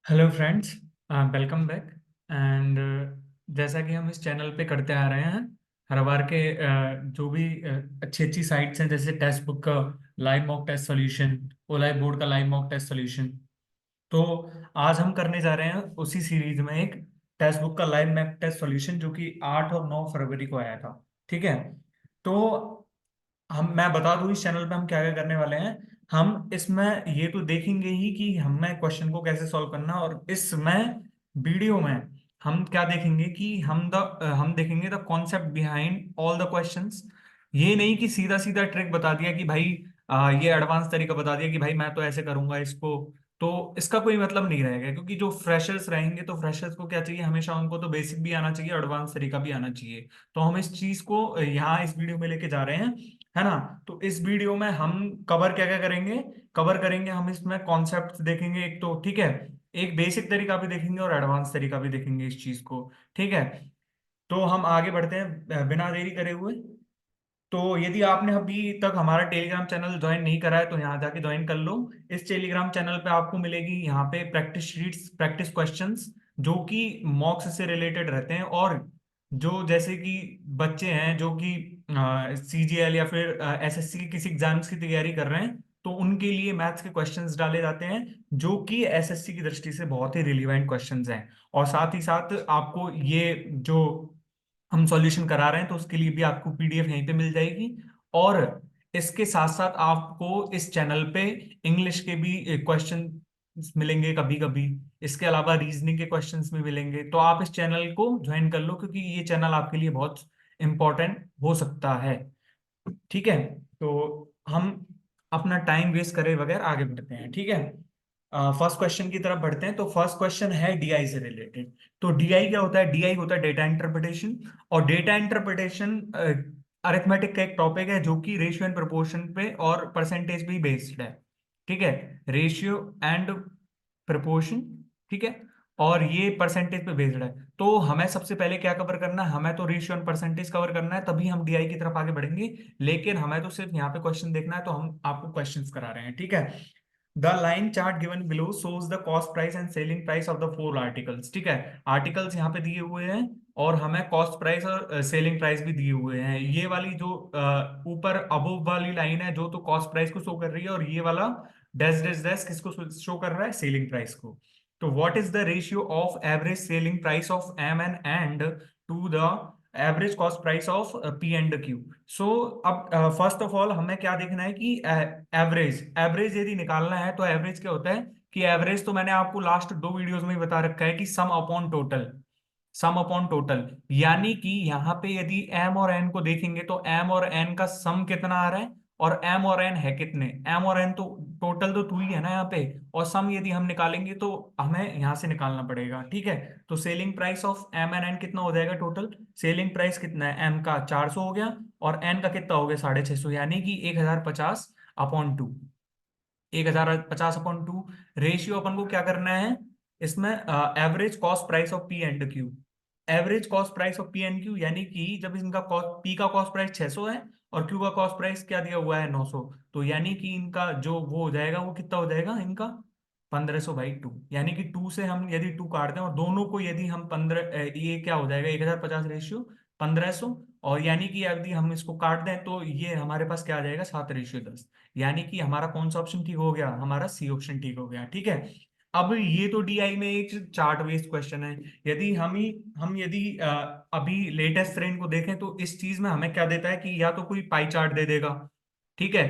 Hello friends, welcome back. And जैसा कि हम इस चैनल पे करते आ रहे हैं हर बार के जो भी अच्छी अच्छी साइट्स हैं, जैसे टेक्स्ट बुक का live mock test solution, Oliveboard का लाइव मॉक टेस्ट सॉल्यूशन। तो आज हम करने जा रहे हैं उसी सीरीज में एक टेक्स्ट बुक का लाइव मॉक टेस्ट सॉल्यूशन, जो कि 8 और 9 फरवरी को आया था। ठीक है। तो मैं बता दूं इस चैनल पे हम क्या क्या करने वाले हैं। हम इसमें ये तो देखेंगे ही कि हमें क्वेश्चन को कैसे सॉल्व करना है, और इसमें वीडियो में हम क्या देखेंगे कि हम देखेंगे the concept behind all the questions. ये नहीं कि सीधा सीधा ट्रिक बता दिया कि भाई ये एडवांस तरीका बता दिया कि भाई मैं तो ऐसे करूंगा इसको। तो इसका कोई मतलब नहीं रहेगा, क्योंकि जो फ्रेशर्स रहेंगे तो फ्रेशर्स को क्या चाहिए, हमेशा उनको तो बेसिक भी आना चाहिए, एडवांस तरीका भी आना चाहिए। तो हम इस चीज को यहाँ इस वीडियो में लेके जा रहे हैं, है ना। तो इस वीडियो में हम कवर क्या क्या करेंगे, कवर करेंगे हम इसमें कॉन्सेप्ट देखेंगे एक तो, ठीक है। एक बेसिक तरीका भी देखेंगे और एडवांस तरीका भी देखेंगे इस चीज को। ठीक है। तो हम आगे बढ़ते हैं बिना देरी करे हुए। तो यदि आपने अभी तक हमारा टेलीग्राम चैनल ज्वाइन नहीं करा है तो यहाँ जाके ज्वाइन कर लो। इस टेलीग्राम चैनल पे आपको मिलेगी यहाँ पे प्रैक्टिस शीट्स, प्रैक्टिस क्वेश्चंस, जो कि मॉक्स से रिलेटेड रहते हैं। और जो जैसे कि बच्चे हैं जो कि सीजीएल या फिर एसएससी की किसी एग्जाम्स की तैयारी कर रहे हैं, तो उनके लिए मैथ्स के क्वेश्चंस डाले जाते हैं, जो कि एसएससी की दृष्टि से बहुत ही रिलीवेंट क्वेश्चंस हैं। और साथ ही साथ आपको ये जो हम सॉल्यूशन करा रहे हैं तो उसके लिए भी आपको पीडीएफ यहीं पे मिल जाएगी। और इसके साथ साथ आपको इस चैनल पे इंग्लिश के भी क्वेश्चन मिलेंगे कभी कभी। इसके अलावा रीजनिंग के क्वेश्चंस भी मिलेंगे। तो आप इस चैनल को ज्वाइन कर लो, क्योंकि ये चैनल आपके लिए बहुत इंपॉर्टेंट हो सकता है। ठीक है। तो हम अपना टाइम वेस्ट करे बगैर आगे बढ़ते हैं, ठीक है। फर्स्ट क्वेश्चन की तरफ बढ़ते हैं। तो फर्स्ट क्वेश्चन है डीआई से रिलेटेड। तो डीआई क्या होता है? डीआई होता है डेटा इंटरप्रिटेशन। और डेटा इंटरप्रिटेशन अरिथमेटिक का एक टॉपिक है, जो कि रेशियो एंड प्रोपोर्शन पे और परसेंटेज भी बेस्ड है। ठीक है। Ratio and proportion. ठीक है। और ये परसेंटेज पे बेस्ड है। तो हमें सबसे पहले क्या कवर करना है? हमें तो रेशियो एंड परसेंटेज कवर करना है, तभी हम डीआई की तरफ आगे बढ़ेंगे। लेकिन हमें तो सिर्फ यहाँ पे क्वेश्चन देखना है, तो हम आपको क्वेश्चंस करा रहे हैं, ठीक है। The line chart given below shows the cost price and selling price of the four articles. ठीक है। आर्टिकल्स यहाँ पे दिए हुए हैं, और हमें कॉस्ट प्राइस और सेलिंग प्राइस भी दिए हुए हैं। ये वाली जो ऊपर अबोव वाली लाइन है, जो तो कॉस्ट प्राइस को शो कर रही है, और ये वाला डैश डैश डैश किसको शो कर रहा है? सेलिंग प्राइस को। तो what is the ratio of average selling price of M and to the average cost price of P and Q. So अब फर्स्ट ऑफ ऑल हमें क्या देखना है कि एवरेज एवरेज यदि निकालना है तो एवरेज क्या होता है कि एवरेज तो मैंने आपको लास्ट दो वीडियोस में ही बता रखा है कि सम अपॉन टोटल। सम अपॉन टोटल, यानी कि यहाँ पे यदि एम और एन को देखेंगे तो एम और एन का सम कितना आ रहा है, और एम और एन है कितने। एम और एन तो टोटल तो टू ही है ना यहाँ पे, और सम यदि हम निकालेंगे तो हमें यहाँ से निकालना पड़ेगा, ठीक है। तो selling price of M and N कितना हो जाएगा टोटल? सेलिंग प्राइस कितना है? एम का 400 हो गया, और एन का कितना हो गया? 650, यानी कि 1050 upon two. 1050 upon two. Ratio अपन को क्या करना है इसमें? Average cost price of P and Q. Average cost price of P and Q, यानी कि जब इनका कॉस्ट, पी का कॉस्ट प्राइस 600 है और क्यू का कॉस्ट प्राइस क्या दिया हुआ है? 900। तो यानी कि इनका जो वो हो जाएगा, वो कितना हो जाएगा इनका? 1500 बाई टू। यानी कि टू से हम यदि टू काटते हैं और दोनों को यदि हम 15, ये क्या हो जाएगा? 1050 रेशियो 1500। और यानी कि यदि हम इसको काट दें तो ये हमारे पास क्या आ जाएगा? 7:10। यानी कि हमारा कौन सा ऑप्शन ठीक हो गया? हमारा सी ऑप्शन ठीक हो गया, ठीक है। अब ये तो डीआई में एक चार्ट बेस्ड क्वेश्चन है। यदि हम यदि अभी लेटेस्ट ट्रेंड को देखें तो इस चीज में हमें क्या देता है कि या तो कोई पाई चार्ट दे देगा, ठीक है,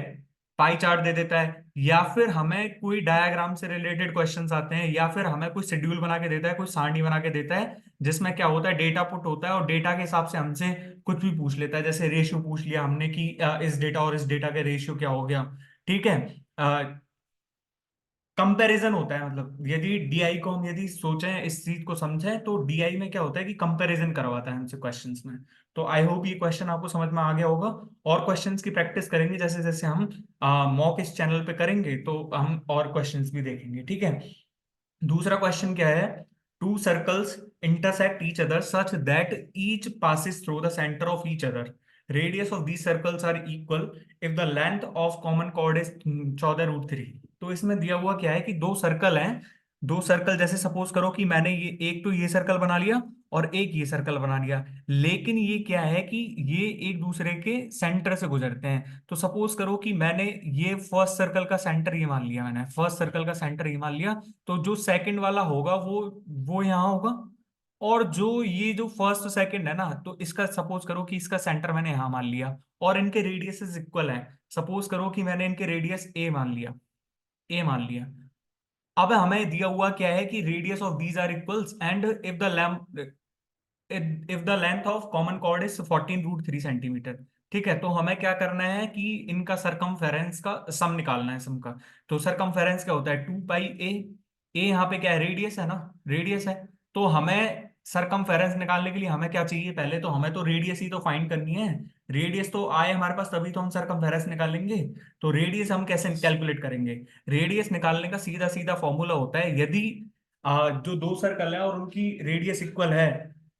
पाई चार्ट दे देता है, या फिर हमें कोई डायग्राम से रिलेटेड क्वेश्चंस आते हैं, या फिर हमें कोई शेड्यूल बना के देता है, कोई सारणी बना के देता है, जिसमें क्या होता है? डेटा पुट होता है, और डेटा के हिसाब से हमसे कुछ भी पूछ लेता है। जैसे रेशियो पूछ लिया हमने कि इस डेटा और इस डेटा के रेशियो क्या हो गया, ठीक है। कंपैरिजन होता है, मतलब यदि डीआई को हम यदि सोचें, इस चीज को समझें, तो डीआई में क्या होता है कि कंपैरिजन करवाता है हमसे क्वेश्चंस में। तो आई होप ये क्वेश्चन आपको समझ में आ गया होगा। और क्वेश्चंस की प्रैक्टिस करेंगे जैसे जैसे हम मॉक इस चैनल पे करेंगे, तो हम और क्वेश्चंस भी देखेंगे, ठीक है। दूसरा क्वेश्चन क्या है? Two circles intersect each other such that each passes through the centre of each other. Radius of these circles are equal if the length of common chord is 14√3। तो इसमें दिया हुआ क्या है कि दो सर्कल हैं, दो सर्कल, जैसे सपोज करो कि मैंने ये एक तो ये सर्कल बना लिया और एक ये सर्कल बना लिया, लेकिन ये क्या है कि ये एक दूसरे के सेंटर से गुजरते हैं। तो सपोज करो कि मैंने ये फर्स्ट सर्कल का सेंटर ये मान लिया, मैंने फर्स्ट सर्कल का सेंटर ये मान लिया, तो जो सेकंड वाला होगा वो यहाँ होगा। और जो ये जो फर्स्ट सेकंड है ना, तो इसका सपोज करो कि इसका सेंटर मैंने यहाँ मान लिया और इनके रेडियस इक्वल है। सपोज करो कि मैंने इनके रेडियस ए मान लिया, ए मान लिया। अब हमें दिया हुआ क्या है कि radius of these are equals and if the length of common chord is 14√3 centimetre. ठीक है, तो हमें क्या करना है कि इनका सरकमफेरेंस का सम निकालना है, सम का। तो सरकमफेरेंस क्या होता है, 2 पाई ए। ए यहाँ पे क्या है, रेडियस है ना, रेडियस है। तो हमें सरकमफेरेंस निकालने के लिए हमें क्या चाहिए, पहले तो हमें तो रेडियस ही तो फाइंड करनी है। रेडियस तो आए हमारे पास तभी तो हम सरकमफेरेंस निकालेंगे। तो रेडियस हम कैसे कैलकुलेट करेंगे, रेडियस निकालने का सीधा सीधा फॉर्मूला होता है, यदि जो दो सर्कल है और उनकी रेडियस इक्वल है,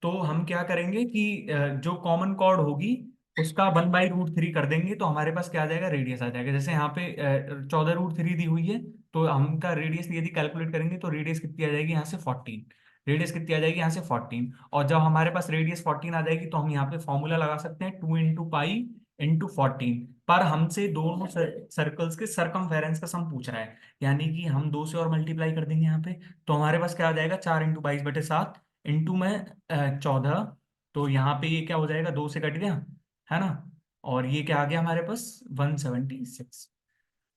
तो हम क्या करेंगे कि जो कॉमन कॉर्ड होगी उसका 1/√3 कर देंगे, तो हमारे पास क्या आ जाएगा, रेडियस आ जाएगा। जैसे यहाँ पे 14√3 दी हुई है, तो हमका रेडियस यदि कैलकुलेट करेंगे तो रेडियस कितनी आ जाएगी यहाँ से 14। रेडियस कितनी आ जाएगी यहाँ से 14। और जब हमारे पास रेडियस 14 आ जाएगी तो हम यहाँ पे फॉर्मूला लगा सकते हैं, 2 × पाई × 14। पर हमसे दोनों सर्कल्स के सरकमफेरेंस का सम पूछ रहा है, यानी कि हम दो से और मल्टीप्लाई कर देंगे यहाँ पे। तो हमारे पास क्या आ जाएगा, 4 × 22/7 इंटू में 14। तो यहाँ पे ये क्या हो जाएगा, 2 से कट गया, है ना। और ये क्या आ गया हमारे पास, 176।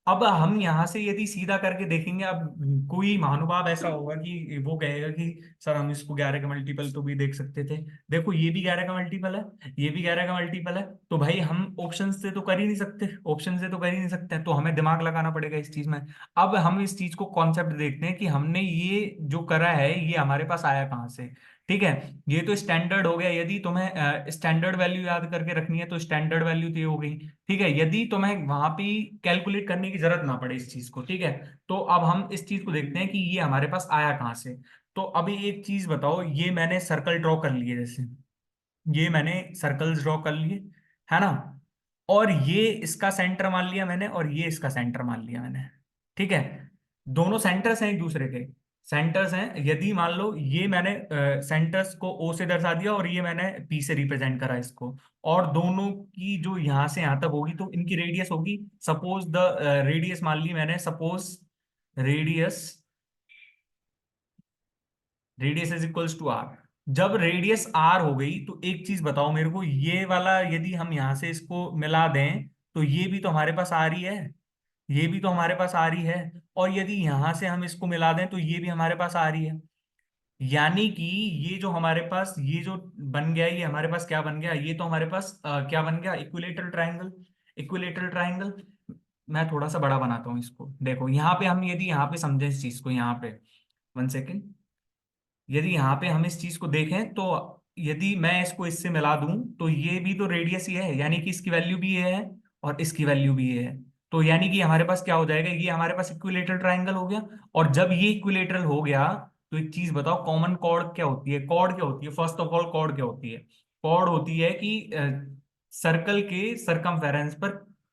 अब हम यहां से यदि सीधा करके देखेंगे, अब कोई महानुभाव ऐसा होगा कि वो कहेगा कि सर हम इसको 11 का मल्टीपल तो भी देख सकते थे। देखो ये भी 11 का मल्टीपल है, ये भी 11 का मल्टीपल है। तो भाई हम ऑप्शन से तो कर ही नहीं सकते, ऑप्शन से तो कर ही नहीं सकते, तो हमें दिमाग लगाना पड़ेगा इस चीज में। अब हम इस चीज को कॉन्सेप्ट देखते हैं कि हमने ये जो करा है ये हमारे पास आया कहाँ से। ठीक है, ये तो स्टैंडर्ड हो गया, यदि तुम्हें स्टैंडर्ड वैल्यू याद करके रखनी है तो स्टैंडर्ड वैल्यू तो ये हो गई। ठीक है, यदि तुम्हें वहां पे कैलकुलेट करने की जरूरत ना पड़े इस चीज को, ठीक है। तो अब हम इस चीज को देखते हैं कि ये हमारे पास आया कहाँ से। तो अभी एक चीज बताओ, ये मैंने सर्कल ड्रॉ कर लिए, जैसे ये मैंने सर्कल्स ड्रॉ कर लिए, है ना। और ये इसका सेंटर मान लिया मैंने और ये इसका सेंटर मान लिया मैंने। ठीक है, दोनों सेंटर्स हैं एक दूसरे के, सेंटर्स हैं। यदि मान लो ये मैंने सेंटर्स को ओ से दर्शा दिया और ये मैंने पी से रिप्रेजेंट करा इसको, और दोनों की जो यहां से यहां तक होगी तो इनकी रेडियस होगी, सपोज द रेडियस मान ली मैंने, suppose radius, radius is equals to R. जब रेडियस आर हो गई तो एक चीज बताओ मेरे को, ये वाला यदि हम यहां से इसको मिला दें तो ये भी तो हमारे पास आ रही है, ये भी तो हमारे पास आ रही है। और यदि यहां से हम इसको मिला दें तो ये भी हमारे पास आ रही है। यानी कि ये जो हमारे पास ये जो बन गया, ये हमारे पास क्या बन गया, ये तो हमारे पास क्या बन गया, इक्विलेटरल ट्रायंगल। Equilateral triangle. मैं थोड़ा सा बड़ा बनाता हूँ इसको, देखो यहाँ पे हम यदि यहाँ पे समझें इस चीज को, यहाँ पे 1 सेकेंड, यदि यहाँ पे हम इस चीज को देखें तो यदि मैं इसको इससे मिला दूं तो ये भी तो रेडियस ही है, यानी कि इसकी वैल्यू भी ये है और इसकी वैल्यू भी ये है। तो यानी कि हमारे पास क्या हो जाएगा, ये हमारे पास इक्विलेटरल ट्रायंगल हो गया। और जब ये इक्विलेटरल हो गया तो एक चीज बताओ, कॉमन कॉर्ड क्या होती है, कॉर्ड क्या होती है, फर्स्ट ऑफ ऑल कॉर्ड क्या होती है। कॉर्ड होती है कि सर्कल के सरकमफेरेंस पर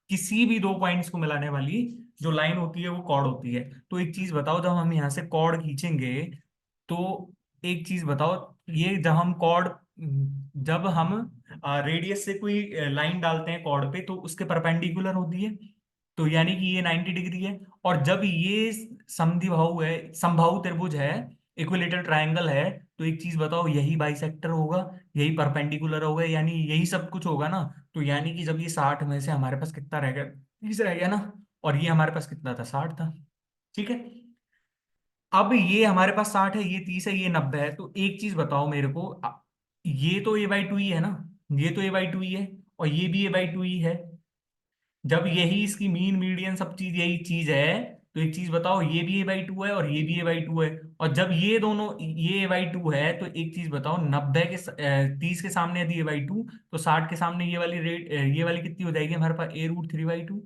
किसी भी दो पॉइंट्स को मिलाने वाली जो लाइन होती है वो कॉर्ड होती है। तो एक चीज बताओ, जब हम यहाँ से कॉर्ड खींचेंगे तो एक चीज बताओ, ये जब हम रेडियस से कोई लाइन डालते हैं कॉर्ड पे तो उसके परपेंडिकुलर होती है, तो यानी कि ये 90 डिग्री है। और जब ये समद्विबाहु है, समबाहु त्रिभुज है, इक्विलेटरल ट्रायंगल है, तो एक चीज बताओ, यही बाइसेक्टर होगा, यही परपेंडिकुलर होगा, यानी यही सब कुछ होगा ना। तो यानी कि जब ये 60 में से हमारे पास कितना रह गया, 30 रह गया ना, और ये हमारे पास कितना था, 60 था। ठीक है, अब ये हमारे पास 60 है, ये 30 है, ये 90 है। तो एक चीज बताओ मेरे को, ये तो a/2 ही है ना, ये तो a/2 ही है और ये भी a/2 ही है। जब यही इसकी मीन मीडियन सब चीज यही चीज है, तो एक चीज बताओ, ये भी a/2 है और ये भी a/2 है। और जब ये दोनों, ये a/2 है, तो एक चीज बताओ, 30 के सामने यदि a/2, तो 60 के सामने ये वाली रेट, ये वाली कितनी हो जाएगी हमारे पास, a√3/2।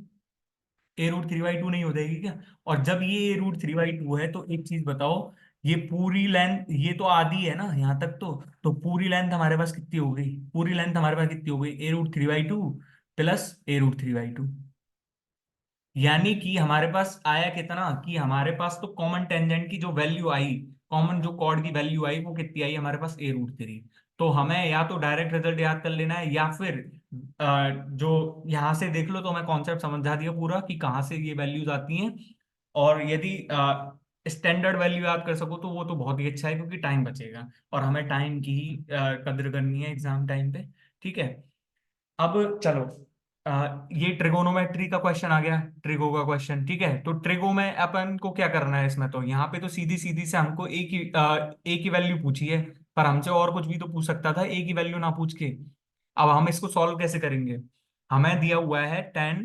a√3/2 नहीं हो जाएगी क्या। और जब ये a√3/2 है तो एक चीज बताओ, ये पूरी लेंथ, ये तो आधी है ना यहाँ तक, तो पूरी लेंथ हमारे पास कितनी हो गई, पूरी लेंथ हमारे पास कितनी हो गई, a√3/2 प्लस a√3/2। यानी कि हमारे पास आया कितना, कि हमारे पास तो कॉमन टेंजेंट की जो वैल्यू आई, कॉमन जो कॉर्ड की वैल्यू आई वो कितनी आई हमारे पास, a√3। तो हमें या तो डायरेक्ट रिजल्ट याद कर लेना है, या फिर जो यहां से देख लो तो मैं कॉन्सेप्ट समझा दिया पूरा कि कहाँ से ये वैल्यूज आती हैं। और यदि स्टैंडर्ड वैल्यू याद कर सको तो वो तो बहुत ही अच्छा है, क्योंकि टाइम बचेगा और हमें टाइम की ही कद्र करनी है एग्जाम टाइम पे। ठीक है। अब चलो, ये ट्रिगोनोमेट्री का क्वेश्चन आ गया, ट्रिगो का क्वेश्चन। ठीक है, तो ट्रिगो में अपन को क्या करना है इसमें, तो यहाँ पे तो सीधी सीधी से हमको ए की वैल्यू पूछी है, पर हमसे और कुछ भी तो पूछ सकता था ए की वैल्यू ना पूछ के। अब हम इसको सॉल्व कैसे करेंगे, हमें दिया हुआ है 10,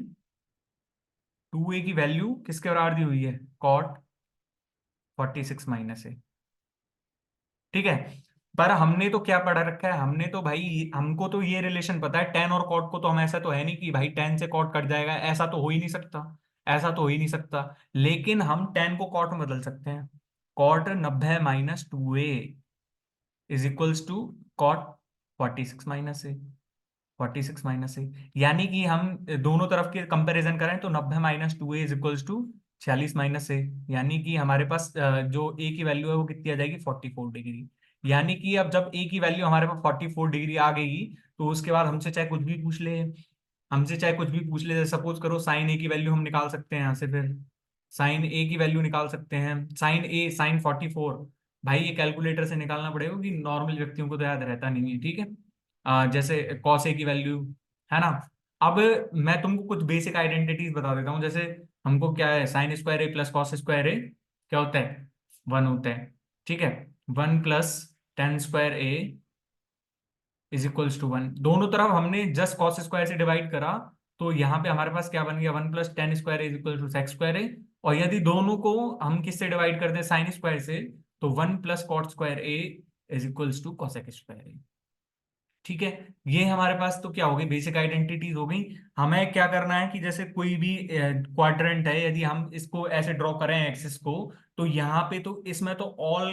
2a की वैल्यू किसके बराबर दी हुई है, कॉट 46 - a। ठीक है, पर हमने तो क्या पढ़ा रखा है, हमने तो भाई, हमको तो ये रिलेशन पता है टेन और कॉट को, तो हम ऐसा तो है नहीं कि भाई 10 से कॉट कट जाएगा, ऐसा तो हो ही नहीं सकता, ऐसा तो हो ही नहीं सकता। लेकिन हम 10 को कॉट में बदल सकते हैं। Cot 90 - 2a is equals to cot 46 - a, 46 - a। यानी कि हम दोनों तरफ के कंपैरिजन करें तो 90 - 2a is equals to 46 - a। यानी कि हमारे पास जो a की वैल्यू है वो कितनी आ जाएगी, 44 डिग्री। यानी कि अब जब a की वैल्यू हमारे पास 44 डिग्री आ गई, तो उसके बाद हमसे चाहे कुछ भी पूछ ले, हमसे चाहे कुछ भी पूछ ले, सपोज करो साइन ए की वैल्यू हम निकाल सकते हैं यहाँ से, फिर साइन ए की वैल्यू निकाल सकते हैं, साइन ए साइन 44। भाई ये कैलकुलेटर से निकालना पड़ेगा कि नॉर्मल व्यक्तियों को तो याद रहता नहीं है। ठीक है, जैसे कॉस ए की वैल्यू, है ना। अब मैं तुमको कुछ बेसिक आइडेंटिटीज बता देता हूँ, जैसे हमको क्या है, साइन स्क्वायर ए प्लस कॉस स्क्वायर ए क्या होता है, 1 होता है। ठीक है, 1 + tan² a is equals to 1। दोनों तरफ हमने जस्ट कॉस स्क्वायर से डिवाइड करा, तो यहाँ पे हमारे पास क्या बन गया, 1 + tan² is equal to sec²a। और यदि दोनों को हम किससे डिवाइड कर दें, साइन स्क्वायर से, तो 1 + cot² a is equals to cosec²a। ठीक है, ये हमारे पास तो क्या हो गई, बेसिक आइडेंटिटीज हो गई। हमें क्या करना है कि जैसे कोई भी क्वाड्रेंट है, यदि हम इसको ऐसे ड्रॉ करें एक्सिस को, तो यहाँ पे तो इसमें तो ऑल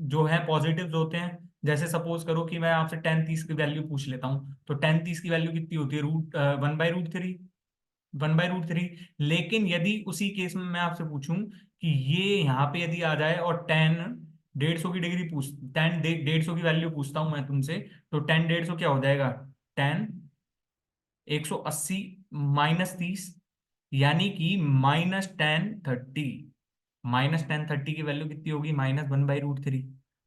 जो है पॉजिटिव्स होते हैं। जैसे सपोज करो कि मैं आपसे 10 30 की वैल्यू पूछ लेता हूँ, तो 10 30 की वैल्यू कितनी होती है, 1/√3, 1/√3। लेकिन यदि उसी केस में मैं आपसे पूछूं कि ये यहाँ पे यदि आ जाए और 10 150 की डिग्री पूछ 10 150 की वैल्यू पूछता हूं मैं तुमसे, तो 10 150 क्या हो जाएगा, 10 180 - 30, यानी कि -10 30। -10 30 की वैल्यू कितनी होगी, -1/√3,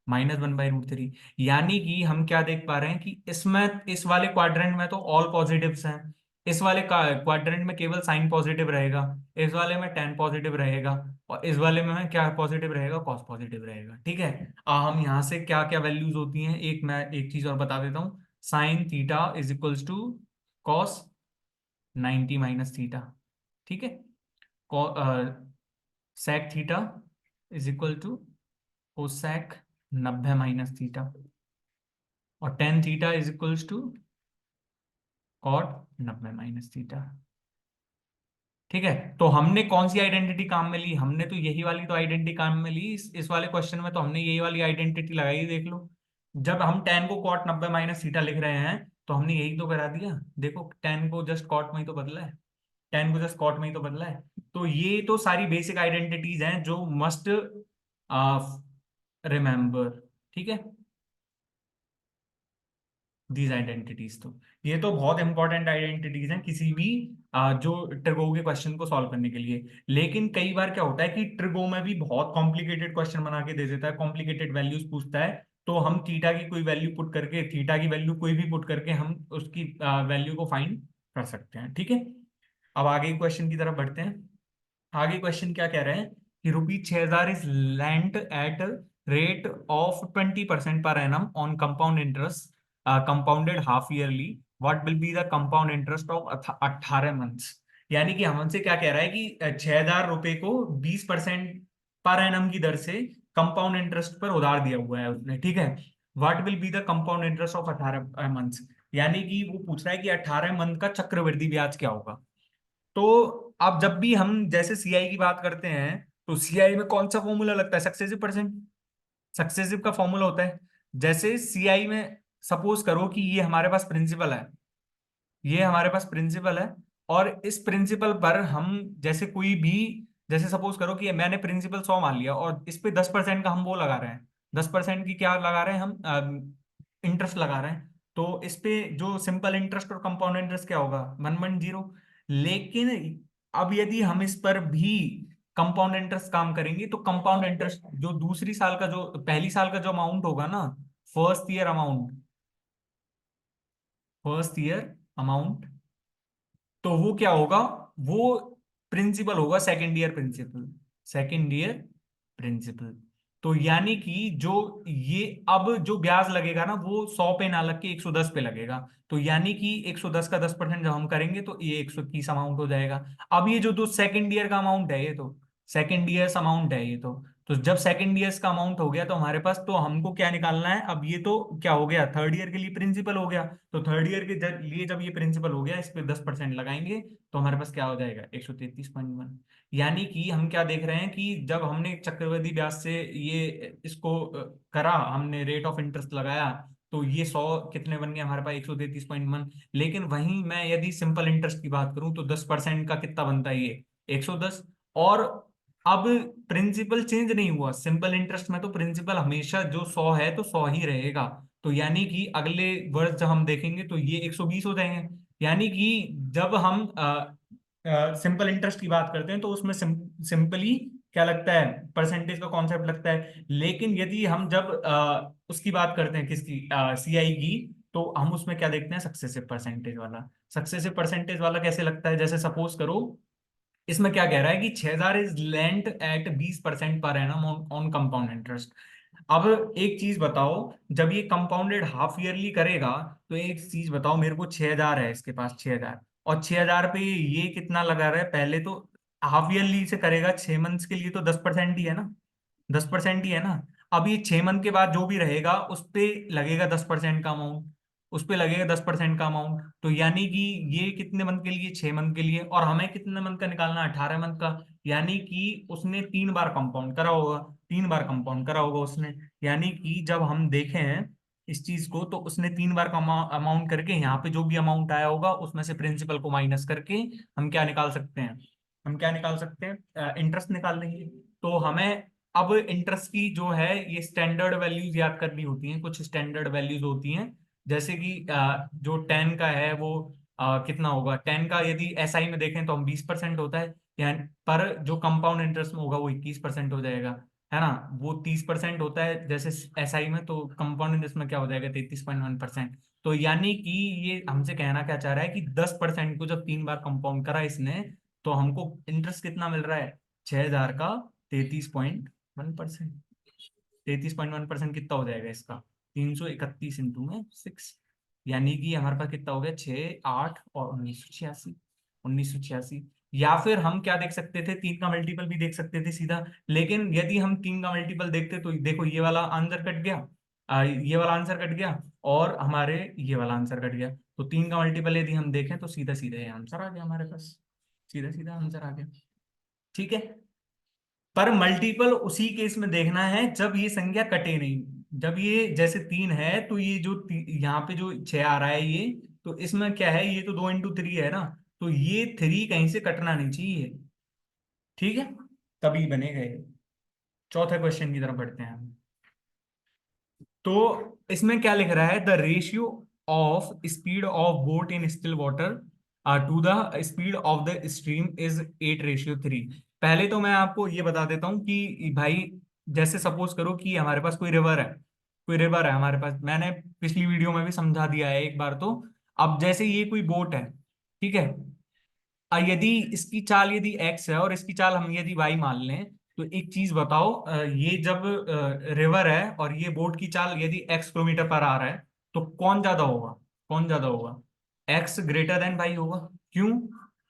-1/√3। यानी कि हम क्या देख पा रहे हैं कि इसमें, इस वाले क्वाड्रेंट में तो ऑल पॉजिटिव्स हैं, इस वाले क्वाड्रेंट में केवल साइन पॉजिटिव रहेगा, इस वाले में टेन पॉजिटिव रहेगा, और इस वाले में क्या पॉजिटिव रहेगा, कॉस पॉजिटिव रहेगा। ठीक है, हम यहाँ से क्या क्या वैल्यूज होती हैं, एक मैं एक चीज और बता देता हूँ, sine theta is equals to cos 90 - theta. ठीक है, sec theta is equal to cosec 90 - theta, और tan theta is equals to cot 90 - theta. ठीक है, तो हमने कौन सी आइडेंटिटी काम में ली, हमने तो यही वाली तो आइडेंटिटी काम में ली, इस वाले क्वेश्चन में तो हमने यही वाली आइडेंटिटी लगाई, देख लो। जब हम टेन को कॉट 90 - थीटा लिख रहे हैं, तो हमने यही तो करा दिया, देखो टेन को जस्ट कॉट में ही तो बदला है, 10 को जस्ट कॉट में ही तो बदला है। तो ये तो सारी बेसिक आइडेंटिटीज हैं जो मस्ट रिमेंबर। ठीक है, दीज आइडेंटिटीज, तो ये तो बहुत इंपॉर्टेंट आइडेंटिटीज हैं किसी भी जो ट्रिगो के क्वेश्चन को सॉल्व करने के लिए। लेकिन कई बार क्या होता है कि ट्रिगो में भी बहुत कॉम्प्लिकेटेड क्वेश्चन बना के दे देता है, कॉम्प्लिकेटेड वैल्यूज पूछता है, तो हम थीटा की कोई वैल्यू पुट करके, थीटा की वैल्यू कोई भी पुट करके हम उसकी वैल्यू को फाइंड कर सकते हैं। ठीक है, अब आगे क्वेश्चन की तरफ बढ़ते हैं। आगे क्वेश्चन क्या कह रहे हैं कि ₹6000 is lent at rate of 20% per annum on compound interest compounded half yearly, what will be the compound interest of 18 months. यानी कि हमसे क्या कह रहा है कि ₹6000 को 20% पर एनम की दर से कंपाउंड इंटरेस्ट पर उधार दिया हुआ है उसने। ठीक है, what will be the compound interest of 18 months. यानी कि वो पूछ रहा है कि 18 मंथ का चक्रवृद्धि ब्याज क्या होगा। तो अब जब भी हम जैसे सीआई की बात करते हैं, तो सीआई में कौन सा फॉर्मूला लगता है, सक्सेसिव परसेंट, सक्सेसिव का फॉर्मूला होता है। जैसे सीआई में सपोज करो कि ये हमारे पास प्रिंसिपल है, ये हमारे पास प्रिंसिपल है, और इस प्रिंसिपल पर हम जैसे कोई भी, जैसे सपोज करो कि मैंने प्रिंसिपल 100 मान लिया और इस पे 10% का हम वो लगा रहे हैं, 10% की क्या लगा रहे हैं हम, इंटरेस्ट लगा रहे हैं। तो इस पे जो सिंपल इंटरेस्ट और कंपाउंड इंटरेस्ट क्या होगा, 1.0। लेकिन अब यदि हम इस पर भी कंपाउंड इंटरेस्ट काम करेंगे तो कंपाउंड इंटरेस्ट जो दूसरी साल का, जो पहली साल का जो अमाउंट होगा ना, first year amount, first year amount, तो वो क्या होगा, वो प्रिंसिपल होगा second year principal, second year principal. तो यानी कि जो ये अब जो ब्याज लगेगा ना वो 100 पे ना लग के 110 पे लगेगा। तो यानी कि 110 का 10% जब हम करेंगे तो ये 130 अमाउंट हो जाएगा। अब ये जो दो सेकेंड ईयर का अमाउंट है, ये तो सेकेंड ईयर्स अमाउंट है ये तो जब सेकेंड ईयर्स का अमाउंट हो गया तो हमारे पास, तो हमको क्या निकालना है, अब ये तो क्या हो गया, थर्ड ईयर के लिए प्रिंसिपल हो गया। तो थर्ड ईयर के लिए जब ये प्रिंसिपल हो गया, इस पे 10% लगाएंगे तो हमारे पास क्या हो जाएगा, 133.1। यानी कि हम क्या देख रहे हैं कि जब हमने चक्रवृद्धि ब्याज से ये इसको करा, हमने रेट ऑफ इंटरेस्ट लगाया, तो ये 100 कितने बन गए हमारे पास, 133.1। लेकिन वहीं मैं यदि सिंपल इंटरेस्ट की बात करूं तो 10% का कितना बनता है, ये 110। और अब प्रिंसिपल चेंज नहीं हुआ, सिंपल इंटरेस्ट में तो प्रिंसिपल हमेशा जो 100 है तो 100 ही रहेगा। तो यानी कि अगले वर्ष जब हम देखेंगे तो ये 120 हो जाएंगे। यानी कि जब हम सिंपल इंटरेस्ट की बात करते हैं तो उसमें सिंपली क्या लगता है, परसेंटेज का कॉन्सेप्ट लगता है। लेकिन यदि हम जब उसकी बात करते हैं, किसकी, सीआई की, तो हम उसमें क्या देखते हैं, सक्सेसिव परसेंटेज वाला। सक्सेसिव परसेंटेज वाला कैसे लगता है, जैसे सपोज करो इसमें क्या कह रहा है कि 6,000 is lent eight 20% per annum on compound interest. अब एक चीज बताओ, जब ये कंपाउंडेड हाफ ईयरली करेगा, तो एक चीज बताओ मेरे को, 6,000 है इसके पास, 6,000, और 6,000 पे ये कितना लगा रहा है, पहले तो हाफ ईयरली से करेगा 6 मंथ्स के लिए तो 10% ही है ना, 10% ही है ना। अब ये 6 मंथ के बाद जो भी रहेगा उस पे लगेगा 10% का अमाउंट, उस पे लगेगा 10% का अमाउंट। तो यानी कि ये कितने मंथ के लिए, 6 मंथ के लिए, और हमें कितने मंथ का निकालना है, 18 मंथ का। यानी कि उसने 3 बार कंपाउंड करा होगा, 3 बार कंपाउंड करा होगा उसने। यानी कि जब हम देखें हैं इस चीज को, तो उसने 3 बार का अमाउंट करके यहाँ पे जो भी अमाउंट आया होगा उसमें से प्रिंसिपल को माइनस करके हम क्या निकाल सकते हैं, हम क्या निकाल सकते हैं, इंटरेस्ट निकाल लेंगे। तो हमें अब इंटरेस्ट की जो है ये स्टैंडर्ड वैल्यूज याद करनी होती हैं, कुछ स्टैंडर्ड वैल्यूज होती हैं। जैसे कि जो 10 का है वो कितना होगा, 10 का यदि एसआई में देखें तो हम 20% होता है, यानी पर जो कंपाउंड इंटरेस्ट में होगा वो 21% हो जाएगा, है ना। वो 30% होता है जैसे एसआई में, तो कंपाउंड इंटरेस्ट में क्या हो जाएगा, 33.1%। तो यानी कि ये हमसे कहना क्या चाह रहा है कि 10% को जब 3 बार कंपाउंड करा इसने, तो हमको इंटरेस्ट कितना मिल रहा है, 6,000 का 33.1%। 33.1% कितना हो जाएगा इसका, 331 इंटू में 6। यानी कि हमारे पास कितना हो गया, 6, 8 और 1986, 1986। या फिर हम क्या देख सकते थे, 3 का मल्टीपल भी देख सकते थे सीधा। लेकिन यदि हम 3 का मल्टीपल देखते तो देखो ये वाला आंसर कट गया, ये वाला आंसर कट गया, और हमारे ये वाला आंसर कट गया। तो 3 का मल्टीपल यदि हम देखें तो सीधा सीधा ये आंसर आ गया हमारे पास, सीधा सीधा आंसर आ गया। ठीक है। पर मल्टीपल उसी केस में देखना है जब ये संख्या कटे नहीं। जब ये जैसे 3 है तो ये जो यहाँ पे जो 6 आ रहा है ये, तो इसमें क्या है, ये तो 2 into 3 है ना, तो ये 3 कहीं से कटना नहीं चाहिए। ठीक है, तभी बनेगा ये। चौथे क्वेश्चन की तरफ बढ़ते हैं हम। तो इसमें क्या लिख रहा है, the ratio of speed of boat in still water to the speed of the stream is 8:3। पहले तो मैं आपको ये बता देता हूँ कि भाई, जैसे सपोज करो कि हमारे पास कोई रिवर है, कोई रिवर है हमारे पास, मैंने पिछली वीडियो में भी समझा दिया है एक बार तो। अब जैसे ये कोई बोट है, ठीक है, यदि इसकी चाल यदि एक्स है और इसकी चाल हम यदि वाई मान लें, तो एक चीज बताओ, ये जब रिवर है और ये बोट की चाल यदि एक्स किलोमीटर पर आ रहा है, तो कौन ज्यादा होगा, कौन ज्यादा होगा, एक्स ग्रेटर देन बाई होगा। क्यों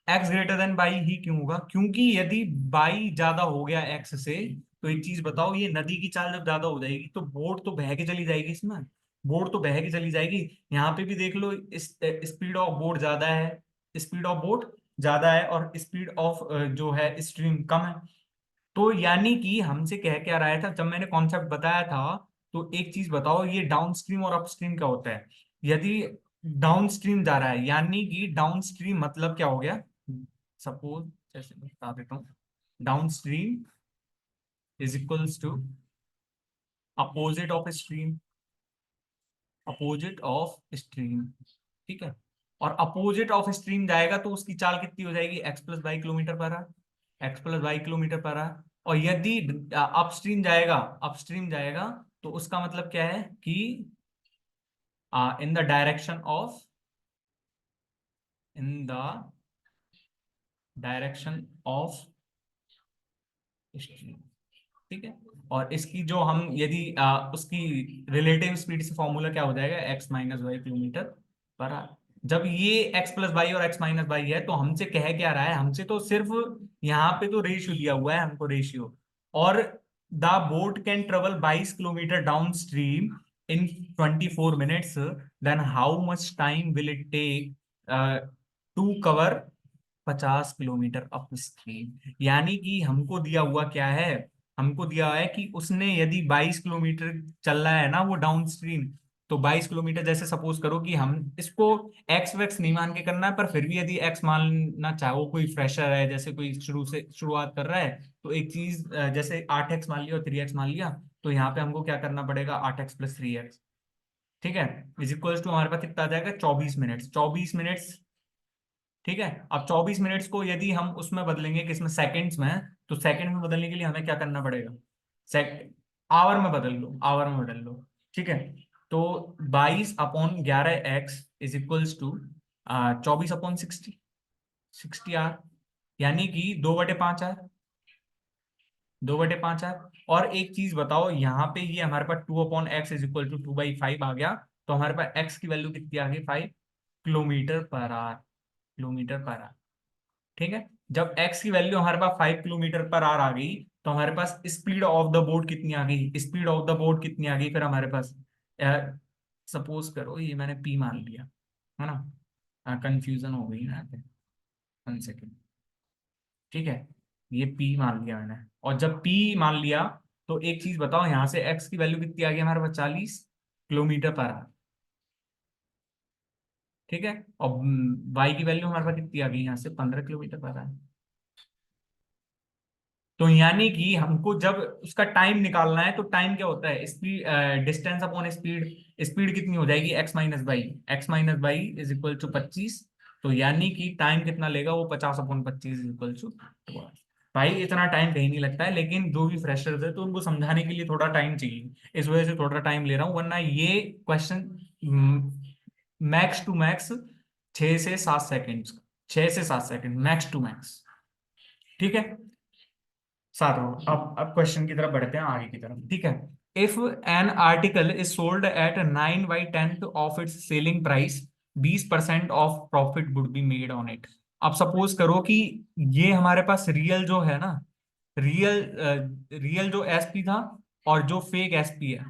एक्स ग्रेटर देन बाई ही क्यों होगा, क्योंकि यदि बाई ज्यादा हो गया एक्स से, तो एक चीज बताओ, ये नदी की चाल जब ज्यादा हो जाएगी तो बोट तो बह के चली जाएगी इसमें, बोट तो बह के चली जाएगी। यहाँ पे भी देख लो, इस स्पीड ऑफ बोट ज्यादा है, स्पीड ऑफ बोट ज्यादा है और स्पीड ऑफ जो है स्ट्रीम कम है। तो यानी कि हमसे कह क्या रहा था, जब मैंने कॉन्सेप्ट बताया था, तो एक चीज बताओ, ये डाउन स्ट्रीम और अपस्ट्रीम क्या होता है। यदि डाउन स्ट्रीम जा रहा है, यानी कि डाउन स्ट्रीम मतलब क्या हो गया, सपोज जैसे मैं बता देता हूँ, downstream is equals to opposite of stream, opposite of stream, ठीक है। और अपोजिट ऑफ स्ट्रीम जाएगा तो उसकी चाल कितनी हो जाएगी, x plus y kilometre per hour, x plus y kilometre per hour. और यदि अपस्ट्रीम जाएगा, अपस्ट्रीम जाएगा तो उसका मतलब क्या है कि in the direction of, in the direction of stream, ठीक है। और इसकी जो हम यदि उसकी रिलेटिव स्पीड से फॉर्मूला क्या हो जाएगा, x minus y kilometre per hour. जब ये एक्स प्लस वाई और एक्स माइनस वाई है तो हमसे कह क्या रहा है, हमसे तो सिर्फ यहाँ पे तो रेशियो दिया हुआ है हमको, रेशियो। और the boat can travel 22 kilometre downstream in 24 minutes, then how much time will it take to cover 50 kilometre upstream. यानी कि हमको दिया हुआ क्या है, हमको दिया है कि उसने यदि 22 किलोमीटर चल रहा है ना वो डाउन स्ट्रीम, तो 22 किलोमीटर, जैसे सपोज करो कि हम इसको एक्स वैक्स नहीं मान के करना है, पर फिर भी यदि एक्स मानना चाहो, कोई फ्रेशर है जैसे कोई शुरुआत कर रहा है, तो एक चीज जैसे 8x मान लिया और 3x मान लिया, तो यहाँ पे हमको क्या करना पड़ेगा, 8x + 3x, ठीक है, इज इक्वल्स टू हमारे पास कितना आ जाएगा, 24 मिनट्स, 24 मिनट्स, ठीक है। अब 24 मिनट्स को यदि हम उसमें बदलेंगे किसमें, सेकंड्स में, तो सेकंड में बदलने के लिए हमें क्या करना पड़ेगा, सेक आवर में बदल लो, आवर में बदल लो, ठीक है। तो 22/11x is equals to 24/60, 60 our, यानी कि 2/5 आवर, 2/5 आवर। और एक चीज बताओ, यहाँ पे ये हमारे पास 2/x इज इक्वल टू 2/5 आ गया, तो हमारे पास x की वैल्यू कितनी आ गई, 5 kilometre per our, kilometre per our, ठीक है। जब x की वैल्यू हमारे पास 5 किलोमीटर पर आवर आ गई, तो हमारे पास स्पीड ऑफ द बोट कितनी आ गई, स्पीड ऑफ द बोट कितनी आ गई फिर हमारे पास, सपोज करो ये मैंने p मान लिया, है ना, कंफ्यूजन हो गई ना यहाँ पे, 1 सेकेंड, ठीक है, ये p मान लिया मैंने। और जब p मान लिया, तो एक चीज बताओ, यहाँ से x की वैल्यू कितनी आ गई हमारे पास, 40 किलोमीटर पर आवर, ठीक है। और y की वैल्यू हमारे पास कितनी आ गई यहाँ से, 15 किलोमीटर पर आवर। तो यानी कि हमको जब उसका टाइम निकालना है, तो टाइम क्या होता है, speed, distance upon speed, speed कितनी हो जाएगी, x-y, x-y is equal to 25। तो यानी कि टाइम कितना लेगा वो, 50/25 इज इक्वल टू। भाई इतना टाइम कहीं नहीं लगता है, लेकिन जो भी फ्रेशर्स है तो उनको समझाने के लिए थोड़ा टाइम चाहिए, इस वजह से थोड़ा टाइम ले रहा हूँ, वरना ये क्वेश्चन मैक्स टू मैक्स 6 से 7 सेकेंड, 6 से 7 सेकेंड मैक्स टू मैक्स, ठीक है। सातों, अब क्वेश्चन की तरफ बढ़ते हैं, आगे की तरफ, ठीक है। If an article is sold at 9/10 of its selling price, 20% of profit would be made on it. अब सपोज करो कि ये हमारे पास रियल जो है ना, रियल रियल जो एसपी था, और जो फेक एसपी है,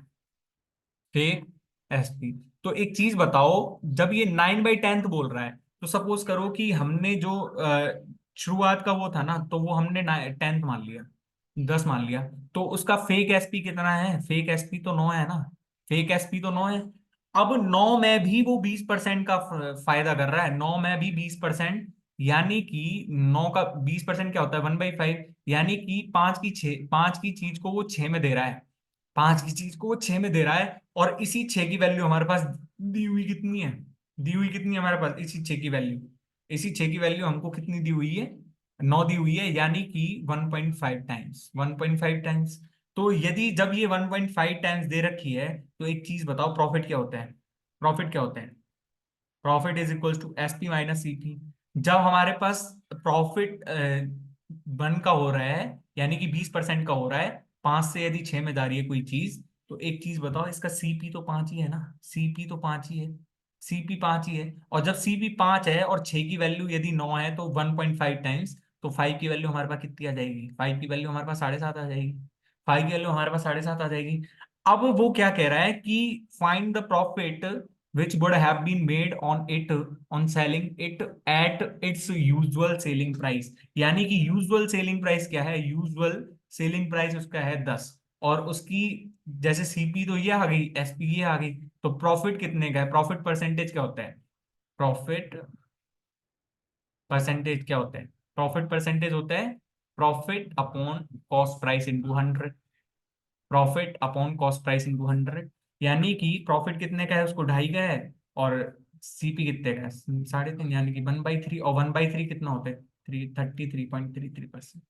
फेक एसपी। तो एक चीज बताओ, जब ये 9/10 बोल रहा है, तो सपोज करो कि हमने जो शुरुआत का वो था ना, तो वो हमने 10th मान लिया, 10 मान लिया, तो उसका फेक एसपी कितना है, फेक एसपी तो 9 है ना, फेक एसपी तो 9 है। अब 9 में भी वो 20% का फायदा कर रहा है, 9 में भी 20%, यानी कि 9 का 20% क्या होता है, 1/5, यानी कि 5 की चीज को वो 6 में दे रहा है, 5 की चीज को वो 6 में दे रहा है। और इसी 6 की वैल्यू हमारे पास दी हुई कितनी है, दी हुई कितनी है हमारे पास, इसी 6 की वैल्यू, इसी 6 की वैल्यू हमको कितनी दी हुई है, 9 दी हुई है, यानी कि 1.5 टाइम्स, 1.5 टाइम्स। तो यदि जब ये 1.5 टाइम्स दे रखी है, तो एक चीज बताओ, प्रॉफिट क्या होता है, प्रॉफिट क्या होता है, profit is equal to SP minus CP. जब हमारे पास प्रॉफिट 1 का हो रहा है, यानी कि 20% का हो रहा है, 5 से यदि 6 में जा रही है कोई चीज, तो एक चीज बताओ, इसका सीपी तो 5 ही है ना, सीपी तो 5 ही है, सीपी 5 ही है। और जब सीपी 5 है और 6 की वैल्यू यदि 9 है, तो 1.5 टाइम्स, तो 5 की वैल्यू हमारे पास कितनी आ जाएगी, 5 की वैल्यू हमारे पास 7.5 आ जाएगी, 5 की वैल्यू हमारे पास 7.5 आ जाएगी। अब वो क्या कह रहा है कि find the profit which would have been made on selling it at its usual selling price। यानी कि यूजुअल सेलिंग प्राइस क्या है, यूजुअल सेलिंग प्राइस उसका है 10, और उसकी जैसे सीपी तो ये आ गई, एसपी ये आ गई, तो प्रॉफिट कितने का है, प्रॉफिट परसेंटेज क्या होता है, प्रॉफिट परसेंटेज क्या होता है? प्रॉफिट परसेंटेज होता है profit upon cost price into 100। Profit upon cost price into 100, यानी कि प्रॉफिट कितने का है, उसको 2.5 का है, और सीपी कितने का है, 3.5, यानी कि 1/3, और 1/3 कितना होता है, 33.33%।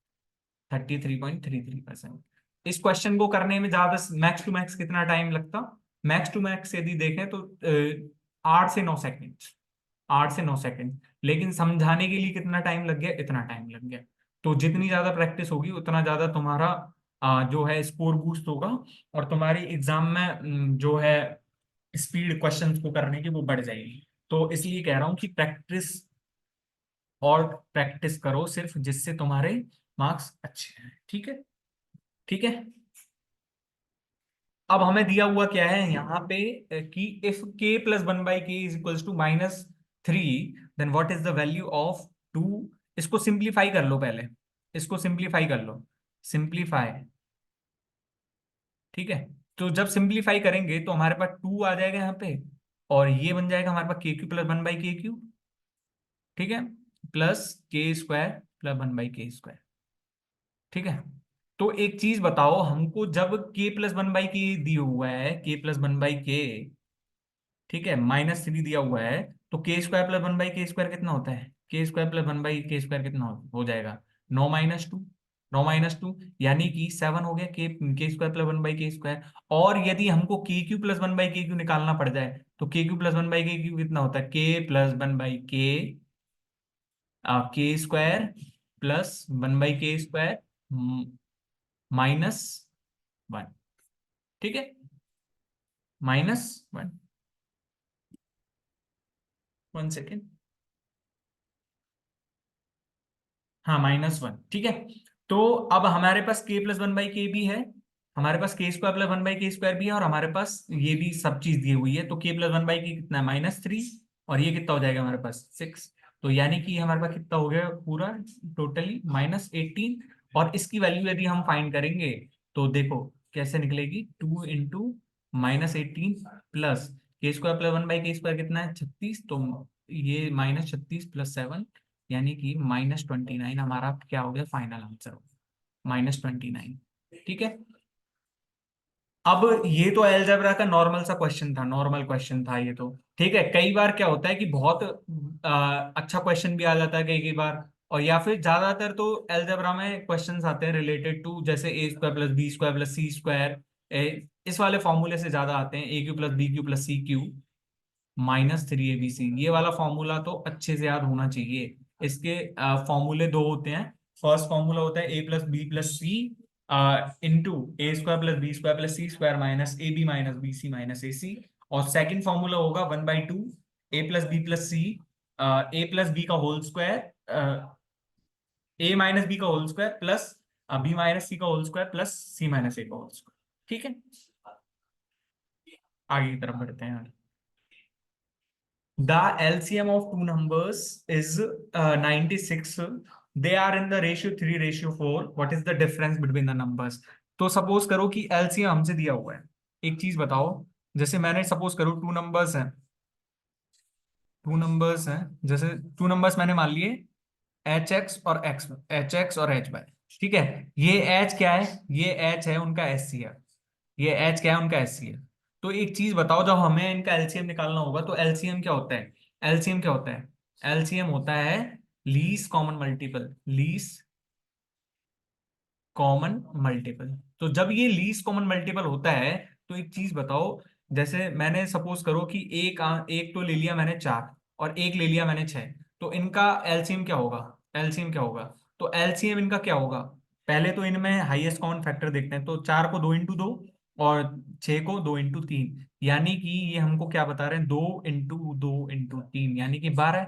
33.33%। इस क्वेश्चन को करने में ज्यादा मैक्स टू मैक्स कितना टाइम लगता? मैक्स टू मैक्स यदि देखें तो 8 से 9 सेकंड। 8 से 9 सेकंड, लेकिन समझाने के लिए कितना टाइम लग गया, इतना टाइम लग गया। तो जितनी ज्यादा प्रैक्टिस होगी उतना ज्यादा तुम्हारा जो है स्कोर बूस्ट होगा, और तुम्हारी एग्जाम में जो है स्पीड क्वेश्चंस को करने की वो बढ़ जाएगी। तो इसलिए कह रहा हूं कि प्रैक्टिस और प्रैक्टिस करो सिर्फ, जिससे तुम्हारे मार्क्स अच्छे हैं। ठीक है, ठीक है। अब हमें दिया हुआ क्या है यहाँ पे कि if k plus 1/k is equals to -3, then what is the value of 2। इसको सिंप्लीफाई कर लो पहले, इसको सिंप्लीफाई कर लो, सिंप्लीफाई। ठीक है, तो जब सिंप्लीफाई करेंगे तो हमारे पास 2 आ जाएगा यहाँ पे, और ये बन जाएगा हमारे पास k³ + 1/k³। ठीक है, प्लस k² + 1/k²। ठीक है, तो एक चीज बताओ हमको, जब k + 1/k दिया हुआ है, k + 1/k, ठीक है, -3 दिया हुआ है, तो k² + 1/k² कितना होता है, k² + 1/k² कितना हो जाएगा, 9 - 2। 9 - 2 यानी कि 7 हो गया, k² + 1/k²। और यदि हमको k³ + 1/k³ निकालना पड़ जाए, तो k³ + 1/k³ कितना होता है, k + 1/k, k² + 1/k² -1। ठीक है, -1। 1 सेकेंड। हाँ, -1। ठीक है, तो अब हमारे पास k + 1/k भी है, हमारे पास k² + 1/k² भी है, और हमारे पास ये भी सब चीज दी हुई है। तो k + 1/k कितना है, -3, और ये कितना हो जाएगा हमारे पास, 6। तो यानी कि हमारे पास कितना हो गया पूरा, टोटली -18। और इसकी वैल्यू यदि हम फाइंड करेंगे तो देखो कैसे निकलेगी, 2 × -18 प्लस k² + 1/k² कितना है, 36। तो ये -36 + 7, यानी कि -29 हमारा क्या हो गया, फाइनल आंसर हो गया, -29। ठीक है, अब ये तो अलजेब्रा का नॉर्मल सा क्वेश्चन था, नॉर्मल क्वेश्चन था ये तो। ठीक है, कई बार क्या होता है कि बहुत अच्छा क्वेश्चन भी आ जाता है कई कई बार, और या फिर ज्यादातर तो अलजेब्रा में क्वेश्चंस आते हैं रिलेटेड टू, जैसे a² + b² + c²। इस वाले फॉर्मूले से ज्यादा आते हैं, a³ + b³ + c³ -3abc। ये वाला फॉर्मूला तो अच्छे से याद होना चाहिए। इसके फॉर्मूले दो होते हैं। फर्स्ट फॉर्मूला होता है a + b + c × a² + b² + c² -ab - bc - ac। और सेकंड फॉर्मूला होगा 1/2 a + b + c a + b का होल स्क्वायर, a - b का whole square plus b - c का whole square plus c - a का whole square. ठीक है, आगे की तरफ बढ़ते हैं। The LCM of two numbers is 96. They are in the ratio 3:4. What is the difference between the numbers? तो सपोज करो कि LCM हमसे दिया हुआ है, एक चीज बताओ, जैसे मैंने सपोज करो टू नंबर्स हैं, जैसे टू नंबर्स मैंने मान लिए H x और H y। ठीक है, ये H क्या है, ये H है उनका HCF, ये H क्या है उनका HCF। तो एक चीज बताओ, जब हमें इनका एलसीएम निकालना होगा तो एलसीएम क्या होता है, एलसीएम क्या होता है, एलसीएम होता है least common multiple, least common multiple. तो जब ये लीस्ट कॉमन मल्टीपल होता है, तो एक चीज बताओ, जैसे मैंने सपोज करो कि एक तो ले लिया मैंने 4, और एक ले लिया मैंने 6, तो इनका एलसीएम क्या होगा, एलसीएम क्या होगा, तो एलसीएम इनका क्या होगा, पहले तो इनमें हाईएस्ट कॉमन फैक्टर देखते हैं, तो 4 को 2 × 2 और 6 को 2 × 3, यानी कि ये हमको क्या बता रहे हैं, 2 × 2 × 3, यानी कि 12।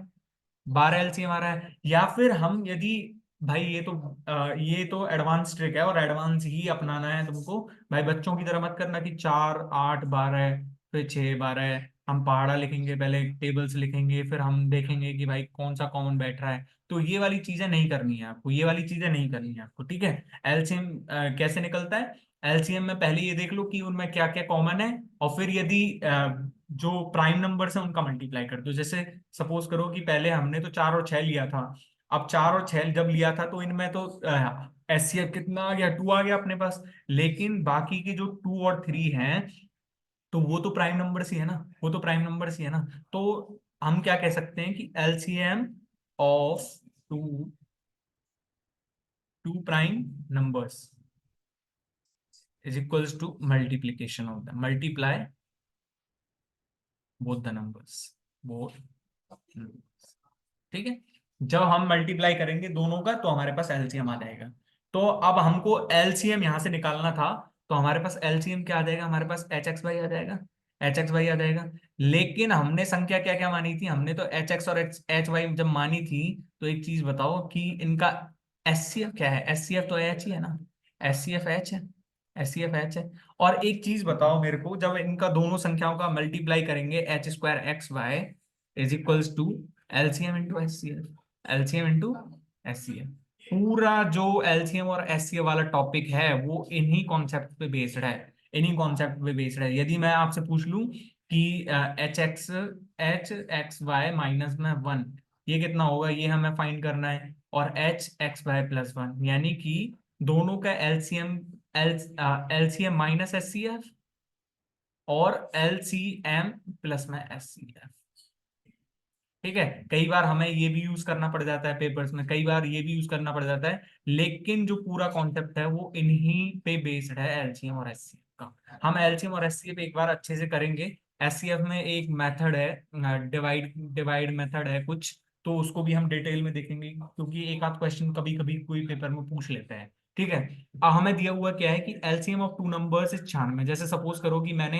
12 एलसीएम आ रहा है। या फिर हम यदि, भाई ये तो एडवांस ट्रिक है, और एडवांस ही अपनाना है तुमको। भाई बच्चों की तरह मत करना कि 4 8 12 फिर 6 12, हम पहाड़ा लिखेंगे, पहले टेबल्स लिखेंगे, फिर हम देखेंगे कि भाई कौन सा कॉमन बैठ रहा है। तो ये वाली चीजें नहीं करनी है आपको, ये वाली चीजें नहीं करनी है आपको। ठीक है, एलसीएम कैसे निकलता है, एलसीएम में पहले ये देख लो कि उनमें क्या क्या कॉमन है, और फिर यदि जो प्राइम नंबर है उनका मल्टीप्लाई कर दो। जैसे सपोज करो कि पहले हमने तो 4 और 6 लिया था। अब 4 और 6 जब लिया था तो इनमें तो एचसीएफ कितना आ गया, 2 आ गया अपने पास। लेकिन बाकी के जो 2 और 3 हैं, तो वो तो प्राइम नंबर ही है ना, वो तो प्राइम नंबर ही है ना। तो हम क्या कह सकते हैं कि LCM of two two prime numbers is equals to multiplication of the multiply both the numbers, both. ठीक है। जब हम मल्टीप्लाई करेंगे दोनों का तो हमारे पास एलसीएम आ जाएगा। तो अब हमको एलसीएम यहां से निकालना था, तो हमारे पास एलसीएम क्या आ जाएगा, हमारे पास एच एक्स वाई आ जाएगा, एच एक्स वाई आ जाएगा। लेकिन हमने संख्या क्या क्या मानी थी, हमने तो एच एक्स और एच एच वाई जब मानी थी, तो एक चीज बताओ कि इनका एचसीएफ क्या है, एचसीएफ तो एच ही है ना, एचसीएफ एच है, एचसीएफ एच है। और एक चीज बताओ मेरे को, जब इनका दोनों संख्याओं का मल्टीप्लाई करेंगे H square x y is equals to LCM into HCF, LCM into HCF. पूरा जो एलसीएम और एचसीएफ वाला टॉपिक है वो इन्हीं कॉन्सेप्ट पे बेस्ड है, इन्हीं कॉन्सेप्ट पे बेस्ड है। यदि मैं आपसे पूछ लूं कि एच एक्स वाई माइनस में 1 ये कितना होगा, ये हमें फाइंड करना है, और एच एक्स वाई प्लस 1 यानी कि दोनों का एलसीएम, एलसीएम माइनस एचसीएफ और एलसीएम प्लस में एचसीएफ। ठीक है। कई बार हमें ये भी यूज करना पड़ जाता है पेपर्स में, कई बार ये भी यूज करना पड़ जाता है, लेकिन जो पूरा कॉन्सेप्ट है वो इन्हीं पे बेस्ड है, एलसीएम और एचसीएफ का। हम एलसीएम और एचसीएफ एक बार अच्छे से करेंगे। एचसीएफ में एक मेथड है, डिवाइड डिवाइड मेथड है कुछ, तो उसको भी हम डिटेल में देखेंगे, क्योंकि एक आध क्वेश्चन कभी कभी कोई पेपर में पूछ लेता है। ठीक है। अब हमें दिया हुआ क्या है कि LCM of two numbers is 96। जैसे सपोज करो कि मैंने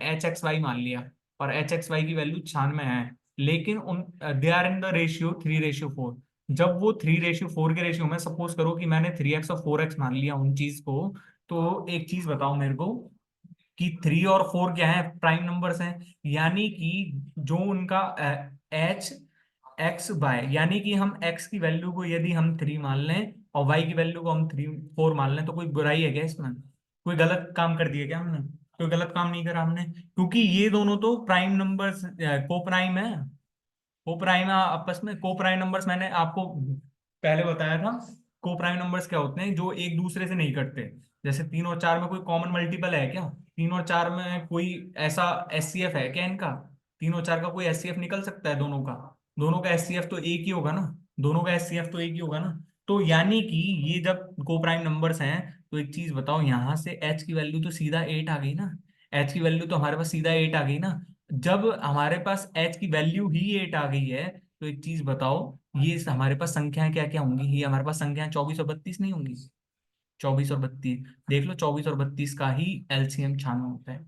एच एक्स वाई मान लिया, और एच एक्स वाई की वैल्यू 96 है, लेकिन उन they are in the ratio 3:4। जब वो 3:4 के रेशियो में, सपोज करो कि मैंने 3x और 4x मान लिया उन चीज को, तो एक चीज बताओ मेरे को कि 3 और 4 क्या है, प्राइम नंबर्स हैं। यानी कि जो उनका एच एक्स बाय, यानी कि हम एक्स की वैल्यू को यदि हम 3 मान लें और वाई की वैल्यू को हम 4 मान लें, तो कोई बुराई है क्या इसमें, कोई गलत काम कर दिया क्या हमने, कोई गलत काम नहीं करा हमने, क्योंकि ये दोनों तो प्राइम नंबर्स, को प्राइम है, को प्राइम आपस में। को प्राइम नंबर्स मैंने आपको पहले बताया था, को प्राइम नंबर्स क्या होते हैं, जो एक दूसरे से नहीं कटते। जैसे 3 और 4 में कोई कॉमन मल्टीपल है क्या, 3 और 4 में कोई ऐसा एचसीएफ है क्या इनका, 3 और 4 का कोई एचसीएफ निकल सकता है दोनों का, दोनों का एचसीएफ तो एक ही होगा ना, दोनों का एचसीएफ तो एक ही होगा ना। तो यानी कि ये जब को प्राइम नंबर्स हैं, तो एक चीज बताओ, यहां से एच की वैल्यू तो सीधा 8 आ गई ना, एच की वैल्यू तो हमारे पास सीधा 8 आ गई ना। जब हमारे पास एच की वैल्यू ही 8 आ गई है, तो एक चीज बताओ, ये हमारे पास संख्याएं क्या क्या होंगी, ये हमारे पास संख्याएं 24 और 32 नहीं होंगी, 24 और 32 देख लो, 24 और 32 का ही एलसीएम 96 होता है,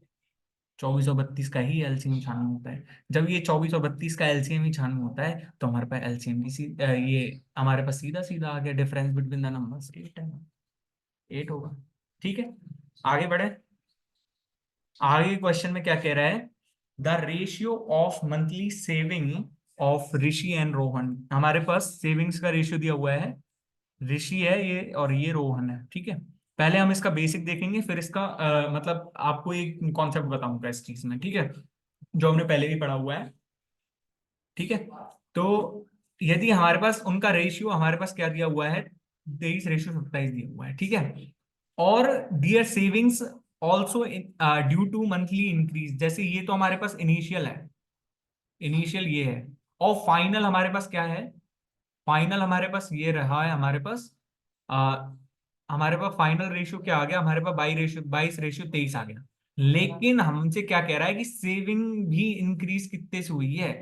24 और 32 का ही एलसीएम 96 होता है। जब ये 24 और 32 का एलसीएम ही 96 होता है, तो हमारे पास एलसीएम की ये हमारे पास सीधा सीधा आ गया, डिफरेंस बिटवीन द नंबर्स 8 है, 8 होगा। ठीक है। आगे बढ़े। आगे क्वेश्चन में क्या कह रहा है, the ratio of monthly saving of Rishi and Rohan. हमारे पास सेविंग्स का रेशियो दिया हुआ है, ऋषि है ये और ये रोहन है। ठीक है। पहले हम इसका बेसिक देखेंगे, फिर इसका मतलब आपको एक कॉन्सेप्ट बताऊंगा इस चीज में। ठीक है, जो हमने पहले भी पढ़ा हुआ है। ठीक है। तो यदि हमारे पास उनका रेशियो, हमारे पास क्या दिया हुआ है, 23:27 दिया हुआ है। ठीक है। और their savings also due to monthly increase, जैसे ये तो हमारे पास इनिशियल है, इनिशियल ये है, और फाइनल हमारे पास क्या है, फाइनल हमारे पास ये रहा है, आ, हमारे पास फाइनल रेशियो क्या आ गया, हमारे पास 22:23 आ गया। लेकिन हमसे क्या कह रहा है कि सेविंग भी इंक्रीज कितने से हुई है,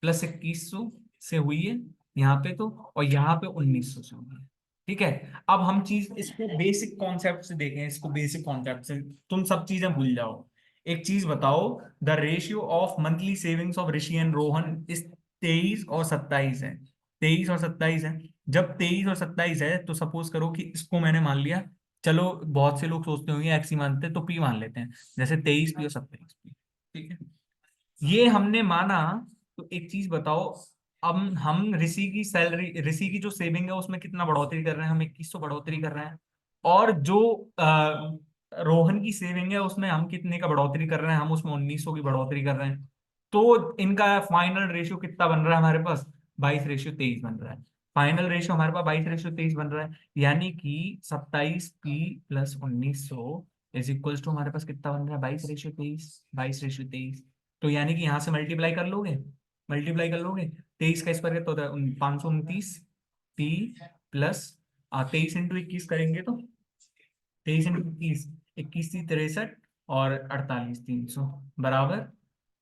+2100 से हुई है यहाँ पे तो, और यहाँ पे 1900 से हुई है। ठीक है। अब हम चीज इसको बेसिक कॉन्सेप्ट से देखें, इसको बेसिक कॉन्सेप्ट से तुम सब चीजें भूल जाओ। एक चीज बताओ, the ratio of monthly savings of Rishi and Rohan इस 23 और 27 है, 23 और 27 है। जब 23 और 27 है, तो सपोज करो कि इसको मैंने मान लिया, चलो बहुत से लोग सोचते होंगे एक्स ही मानते हैं, तो पी मान लेते हैं, जैसे 23 P और 27 P। ठीक है। ये हमने माना, तो एक चीज बताओ, अब हम ऋषि की सैलरी, ऋषि की जो सेविंग है उसमें कितना बढ़ोतरी कर रहे हैं, हम 2100 बढ़ोतरी कर रहे हैं। और जो रोहन की सेविंग है उसमें हम कितने का बढ़ोतरी कर रहे हैं, हम उसमें 1900 की बढ़ोतरी कर रहे हैं। तो इनका फाइनल रेशियो कितना बन रहा है हमारे पास? 22:23 बन रहा है। फाइनल रेशियो हमारे पास 22:23 बन रहा है, यानी कि 27p+1900 इज इक्वल्स टू हमारे पास कितना बन रहा है? 22:23, 22:23। तो यानी कि यहां से मल्टीप्लाई कर लोगे, मल्टीप्लाई कर लोगे, 23 का स्क्वायर कितना होता है? 529p+23 इंटू 21 करेंगे तो 23 इंटू 21, 21×3 = 63 और 48×300 बराबर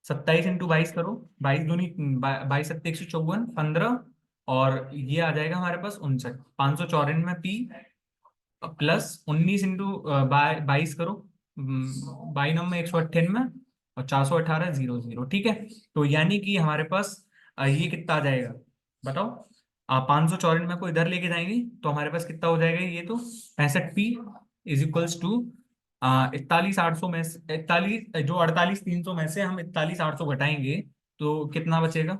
27 इंटू 22 करो, 22 दूनी 22×7=154, 15, और ये आ जाएगा हमारे पास 59, 594p +19 इंटू 22 करो, 22×9 = 198 और 418 0 0, ठीक है। तो यानी कि हमारे पास ये कितना आ जाएगा बताओ? 594 को इधर लेके जाएंगे तो हमारे पास कितना हो जाएगा? ये तो 65p इज इक्वल्स टू 41,800 में 41, जो 48,300 में से हम 41,800 घटाएंगे तो कितना बचेगा?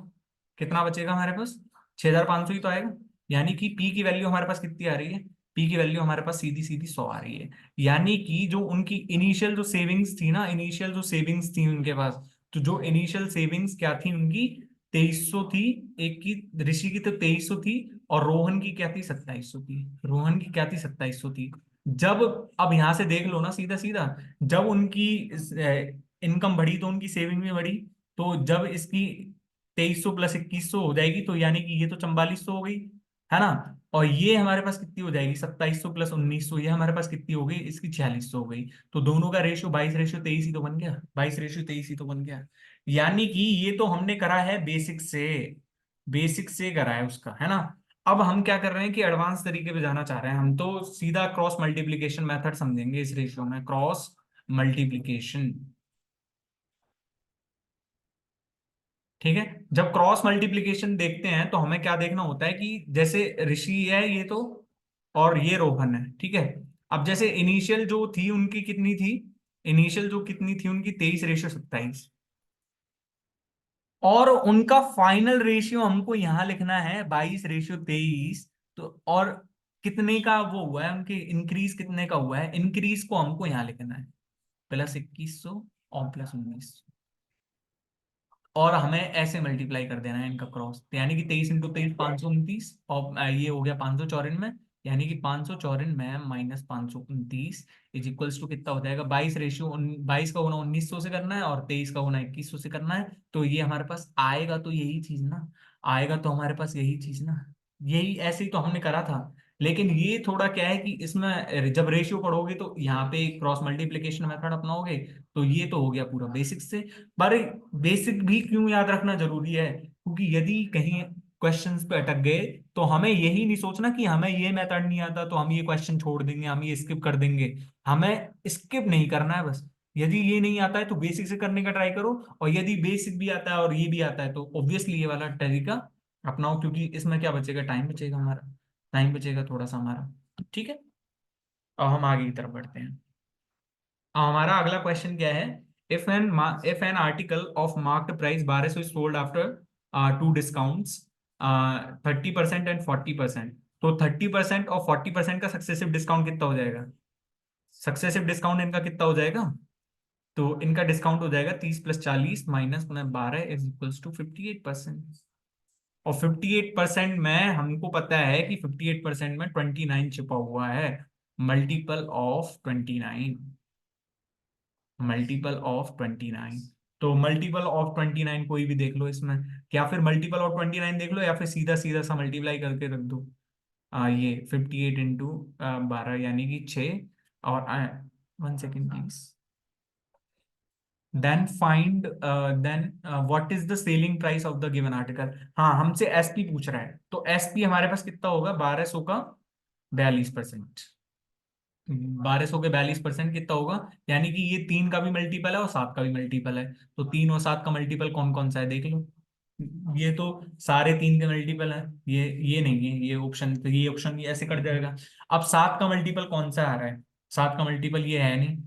कितना बचेगा हमारे पास? 6,500 ही तो आएगा। यानी कि पी की वैल्यू हमारे पास कितनी आ रही है? पी की वैल्यू हमारे पास सीधी सीधी 100 आ रही है। यानी कि जो उनकी इनिशियल जो सेविंग्स थी ना, इनिशियल जो सेविंग्स थी उनके पास, तो जो इनिशियल सेविंग्स क्या थी उनकी? 2300 थी। एक की, ऋषि की तो 2300 थी, और रोहन की क्या थी? 2700 थी। रोहन की क्या थी? 2700 थी। जब, अब यहां से देख लो ना सीधा सीधा, जब उनकी इनकम बढ़ी तो उनकी सेविंग भी बढ़ी। तो जब इसकी 2300 + 2100 हो जाएगी तो यानी कि ये तो 4400 हो गई, है ना। और ये हमारे पास कितनी हो जाएगी? 2700 + 1900, ये हमारे पास कितनी हो गई? इसकी 4600 हो गई। तो दोनों का रेशियो 22:23 ही तो बन गया, 22:23 ही तो बन गया। यानी कि ये तो हमने करा है बेसिक से, बेसिक से करा है उसका, है ना। अब हम क्या कर रहे हैं कि एडवांस तरीके पे जाना चाह रहे हैं, हम तो सीधा क्रॉस मल्टीप्लीकेशन मेथड समझेंगे इस रेशियो में, क्रॉस मल्टीप्लीकेशन। ठीक है। जब क्रॉस मल्टीप्लीकेशन देखते हैं तो हमें क्या देखना होता है कि जैसे ऋषि है ये तो, और ये रोहन है, ठीक है। अब जैसे इनिशियल जो थी उनकी कितनी थी? इनिशियल जो कितनी थी उनकी? 23:27, और उनका फाइनल रेशियो हमको यहां लिखना है 22:23। तो और कितने का वो हुआ है उनके, इंक्रीज कितने का हुआ है? इंक्रीज को हमको यहां लिखना है, +2100 और +1900, और हमें ऐसे मल्टीप्लाई कर देना है इनका क्रॉस। तो यानी कि 23 इंटू 23 529, और ये हो गया 594 में। यानी कि 594 -529 इज इक्वल्स टू कितना हो जाएगा? 22 का गुना 1900 से करना है और 23 का गुना 2100 से करना है। तो ये हमारे पास आएगा तो यही चीज ना, आएगा तो हमारे पास यही चीज ना, यही ऐसे ही तो हमने करा था। लेकिन ये थोड़ा क्या है कि इसमें जब रेशियो पढ़ोगे तो यहाँ पे क्रॉस मल्टीप्लिकेशन मेथड अपनाओगे, तो ये तो हो गया पूरा बेसिक से। पर बेसिक भी क्यों याद रखना जरूरी है? क्योंकि यदि कहीं क्वेश्चंस पे अटक गए तो हमें यही नहीं सोचना कि हमें ये मेथड नहीं आता तो हम ये क्वेश्चन छोड़ देंगे, हम ये स्किप कर देंगे। हमें स्किप नहीं करना है बस। यदि ये नहीं आता है तो बेसिक से करने का ट्राई करो, और यदि बेसिक भी आता है और ये भी आता है तो ऑब्वियसली ये वाला तरीका अपनाओ, क्योंकि इसमें क्या बचेगा? टाइम बचेगा हमारा, टाइम बचेगा थोड़ा सा हमारा, ठीक है। अब हम आगे की तरफ बढ़ते हैं। हमारा अगला क्वेश्चन क्या है? If an article of marked price 1200 is sold after two discounts 30% and 40%, तो 30% और 40% का सक्सेसिव डिस्काउंट कितना हो जाएगा? सक्सेसिव डिस्काउंट इनका कितना हो जाएगा? तो इनका डिस्काउंट हो जाएगा 30 + 40 -12 इज इक्वल्स टू 58%। और 58% में हमको पता है कि 58% में 29 छिपा हुआ है, मल्टीपल ऑफ 29, मल्टीपल ऑफ 29। तो मल्टीपल ऑफ 29 कोई भी देख लो इसमें, या फिर मल्टीपल ऑफ 29 देख लो, या फिर सीधा सीधा सा मल्टीप्लाई करके रख दो। ये 58 इंटू 12 यानी कि 6, और 1 second please. Then find, then what is the selling price of the given article. हाँ, हमसे एसपी पूछ रहा है, तो एसपी हमारे पास कितना होगा? 1200 का 42%, 1200 के 42% कितना होगा? यानी कि ये 3 का भी मल्टीपल है और 7 का भी मल्टीपल है। तो 3 और 7 का मल्टीपल कौन कौन सा है देख लो। ये तो सारे 3 के मल्टीपल है, ये नहीं है ये ऑप्शन, तो ये ऑप्शन ये ऐसे कट जाएगा। अब 7 का मल्टीपल कौन सा आ रहा है? 7 का मल्टीपल ये है नहीं,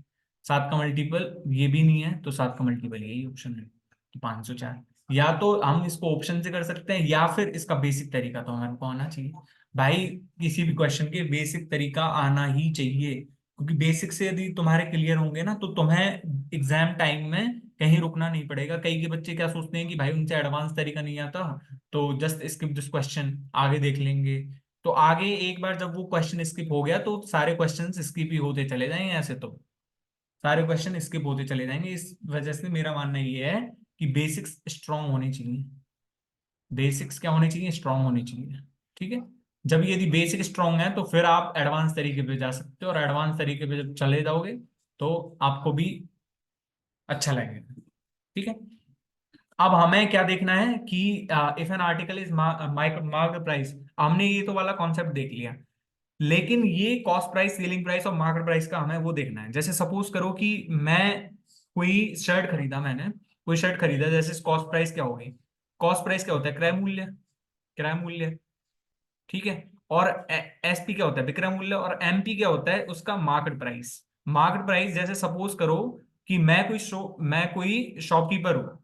7 का मल्टीपल ये भी नहीं है, तो 7 का मल्टीपल यही ऑप्शन है, तो 504। या तो हम इसको ऑप्शन से कर सकते हैं, या फिर इसका बेसिक तरीका तो हमारे को आना चाहिए भाई। किसी भी क्वेश्चन के बेसिक तरीका आना ही चाहिए, क्योंकि बेसिक से यदि तुम्हारे क्लियर होंगे ना तो तुम्हें एग्जाम टाइम में कहीं रुकना नहीं पड़ेगा। कई के बच्चे क्या सोचते हैं कि भाई उनसे एडवांस तरीका नहीं आता, तो जस्ट स्किप दिस क्वेश्चन, आगे देख लेंगे। तो आगे एक बार जब वो क्वेश्चन स्किप हो गया तो सारे क्वेश्चन स्किप ही होते चले जाएंगे, ऐसे तो सारे क्वेश्चन स्किप होते चले जाएंगे। इस वजह से मेरा मानना ये है कि बेसिक्स स्ट्रांग होने चाहिए। बेसिक्स क्या होने चाहिए? स्ट्रांग होने चाहिए। ठीक है। जब यदि बेसिक स्ट्रांग है तो फिर आप एडवांस तरीके पे जा सकते हो, और एडवांस तरीके पे जब चले जाओगे तो आपको भी अच्छा लगेगा। ठीक है। अब हमें क्या देखना है कि if an article is market price, हमने ये तो वाला कॉन्सेप्ट देख लिया। लेकिन ये कॉस्ट प्राइस, सेलिंग प्राइस और मार्केट प्राइस का हमें वो देखना है। जैसे सपोज करो कि मैं कोई शर्ट खरीदा, मैंने कोई शर्ट खरीदा, जैसे कॉस्ट प्राइस क्या होगी? कॉस्ट प्राइस क्या होता है? क्रय मूल्य। क्रय मूल्य। ठीक है। और एसपी क्या होता है? विक्रय मूल्य। और एमपी क्या होता है? उसका मार्केट प्राइस। मार्केट प्राइस, जैसे सपोज करो कि मैं कोई शॉपकीपर हूँ।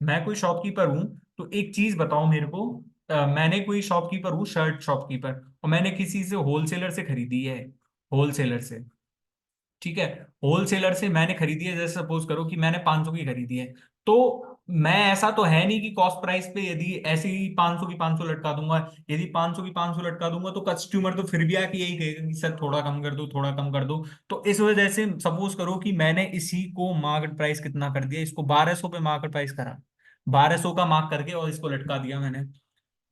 मैं कोई शॉपकीपर हूँ, तो एक चीज बताओ मेरे को। मैंने कोई शॉपकीपर हूँ, शर्ट शॉपकीपर, और मैंने किसी से होलसेलर से खरीदी है। होलसेलर से। ठीक है। होलसेलर से मैंने खरीदी है, जैसे सपोज करो कि मैंने 500 की खरीदी है। तो मैं, ऐसा तो है नहीं कि कॉस्ट प्राइस पे यदि ऐसे ही 500 की 500 लटका दूंगा। यदि 500 की 500 लटका दूंगा तो कस्टमर तो फिर भी आके यही कहेगा कि सर थोड़ा कम कर दो, थोड़ा कम कर दो। तो इस वजह से सपोज करो कि मैंने इसी को मार्केट प्राइस कितना कर दिया, इसको 1200 पे मार्केट प्राइस करा। 1200 का मार्क करके और इसको लटका दिया मैंने।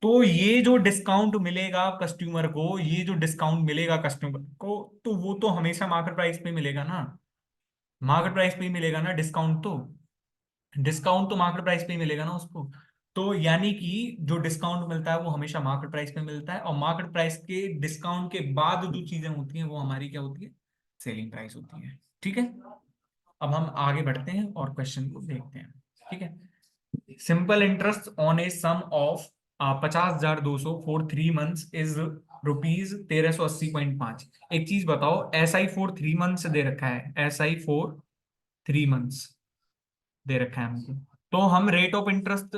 तो ये जो डिस्काउंट मिलेगा कस्टमर को, ये जो डिस्काउंट मिलेगा कस्टमर को, तो वो तो हमेशा मार्केट प्राइस पे मिलेगा ना। मार्केट प्राइस पे ही मिलेगा ना डिस्काउंट तो। डिस्काउंट तो मार्केट प्राइस पे ही मिलेगा ना उसको। तो यानी कि जो डिस्काउंट मिलता है वो हमेशा मार्केट प्राइस पे मिलता है, और मार्केट प्राइस के डिस्काउंट के बाद जो चीजें होती हैं वो हमारी क्या होती है? सेलिंग प्राइस होती है। ठीक है। अब हम आगे बढ़ते हैं और क्वेश्चन को देखते हैं। ठीक है। Simple interest on a sum of 50,200 for 3 months is ₹1380.5। एक चीज बताओ, एस आई फॉर 3 मंथ्स दे रखा है, एस आई फॉर 3 मंथ्स दे रखा है हमको। तो हम रेट ऑफ इंटरेस्ट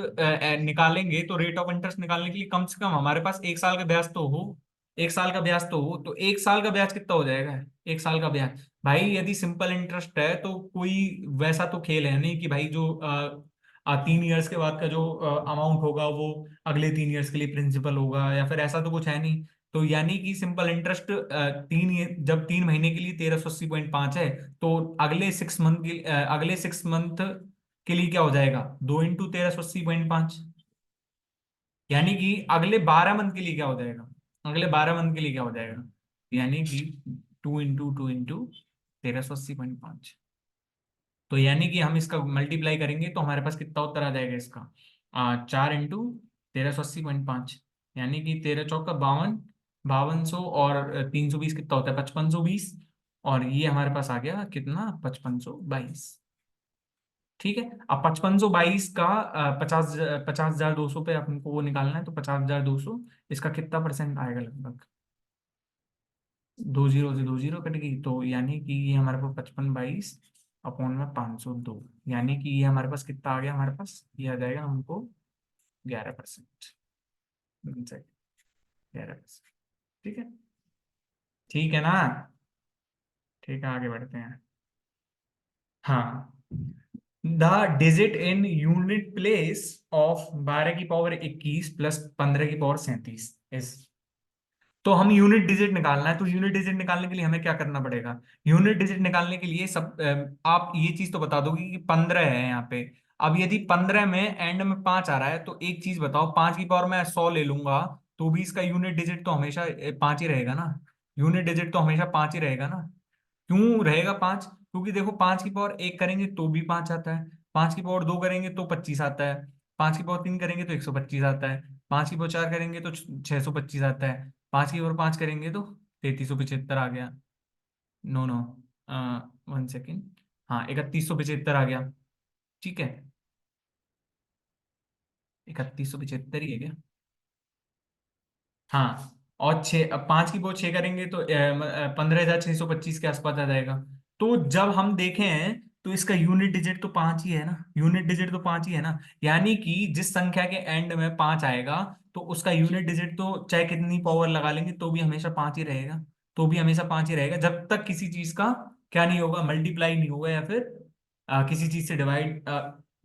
निकालेंगे, तो रेट ऑफ इंटरेस्ट निकालने के लिए कम से कम हमारे पास 1 साल का ब्याज तो हो। 1 साल का ब्याज तो हो, तो 1 साल का ब्याज कितना हो जाएगा? 1 साल का ब्याज, भाई यदि सिंपल इंटरेस्ट है तो कोई वैसा तो खेल है नहीं कि भाई जो 3 इयर्स के बाद का जो अमाउंट होगा वो अगले 3 इयर्स के लिए प्रिंसिपल होगा, या फिर ऐसा तो कुछ है नहीं। तो यानी कि सिंपल इंटरेस्ट जब 3 महीने के लिए 1380.5 है, तो अगले 6 मंथ के लिए क्या हो जाएगा? 2 × 1380.5। यानी कि अगले 12 मंथ के लिए क्या हो जाएगा? अगले 12 मंथ के लिए क्या हो जाएगा? यानी कि 2 × 2 × 1380.5। तो यानी कि हम इसका मल्टीप्लाई करेंगे तो हमारे पास कितना उत्तर आ जाएगा इसका? 4 × 1380.5। यानी कि 13 × 4 = 52। 5200 और 320 कितना होता है? 5520। और ये हमारे पास आ गया कितना? 5522। ठीक है। अब 5522 का 50,200 पे हमको वो निकालना है, तो 50,200, इसका कितना परसेंट आएगा लगभग? 20 से 20 कट गई, तो यानी कि ये हमारे पास 5522 अपॉन में 502। यानी कि ये हमारे पास कितना आ गया? हमारे पास ये आ जाएगा हमको 11%। 11%। ठीक है। ठीक है ना? ठीक है, आगे बढ़ते हैं। हाँ। The digit in unit place of 12 की पावर 21 प्लस 15 की पावर 37 इस। तो हम यूनिट डिजिट निकालना है, तो यूनिट डिजिट निकालने के लिए हमें क्या करना पड़ेगा? यूनिट डिजिट निकालने के लिए आप ये चीज तो बता दोगे कि 15 है यहाँ पे। अब यदि 15 में एंड में 5 आ रहा है, तो एक चीज बताओ, 5 की पावर मैं 100 ले लूंगा, तो भी इसका यूनिट डिजिट तो हमेशा 5 ही रहेगा ना। यूनिट डिजिट तो हमेशा 5 ही रहेगा ना। क्यों रहेगा 5? क्योंकि देखो, 5 की पावर 1 करेंगे तो भी 5 आता है, 5 की पावर 2 करेंगे तो 25 आता है, 5 की पावर 3 करेंगे तो 125 आता है, 5 की पावर 4 करेंगे तो 625 आता है, 5 की पावर 5 करेंगे तो 3375 आ गया। No no, 1 second. हाँ, 3175 आ गया। ठीक है। 3175 ही है क्या? हाँ। और 5 की पावर 6 करेंगे तो 15,625 के आसपास आ जाएगा। तो जब हम देखें तो इसका यूनिट डिजिट तो 5 ही है ना, यूनिट डिजिट तो 5 ही है ना। यानी कि जिस संख्या के एंड में 5 आएगा, तो उसका यूनिट डिजिट तो चाहे कितनी पावर लगा लेंगे तो भी हमेशा 5 ही रहेगा। तो भी हमेशा 5 ही रहेगा, जब तक किसी चीज का क्या नहीं होगा? मल्टीप्लाई नहीं होगा, या फिर किसी चीज से डिवाइड,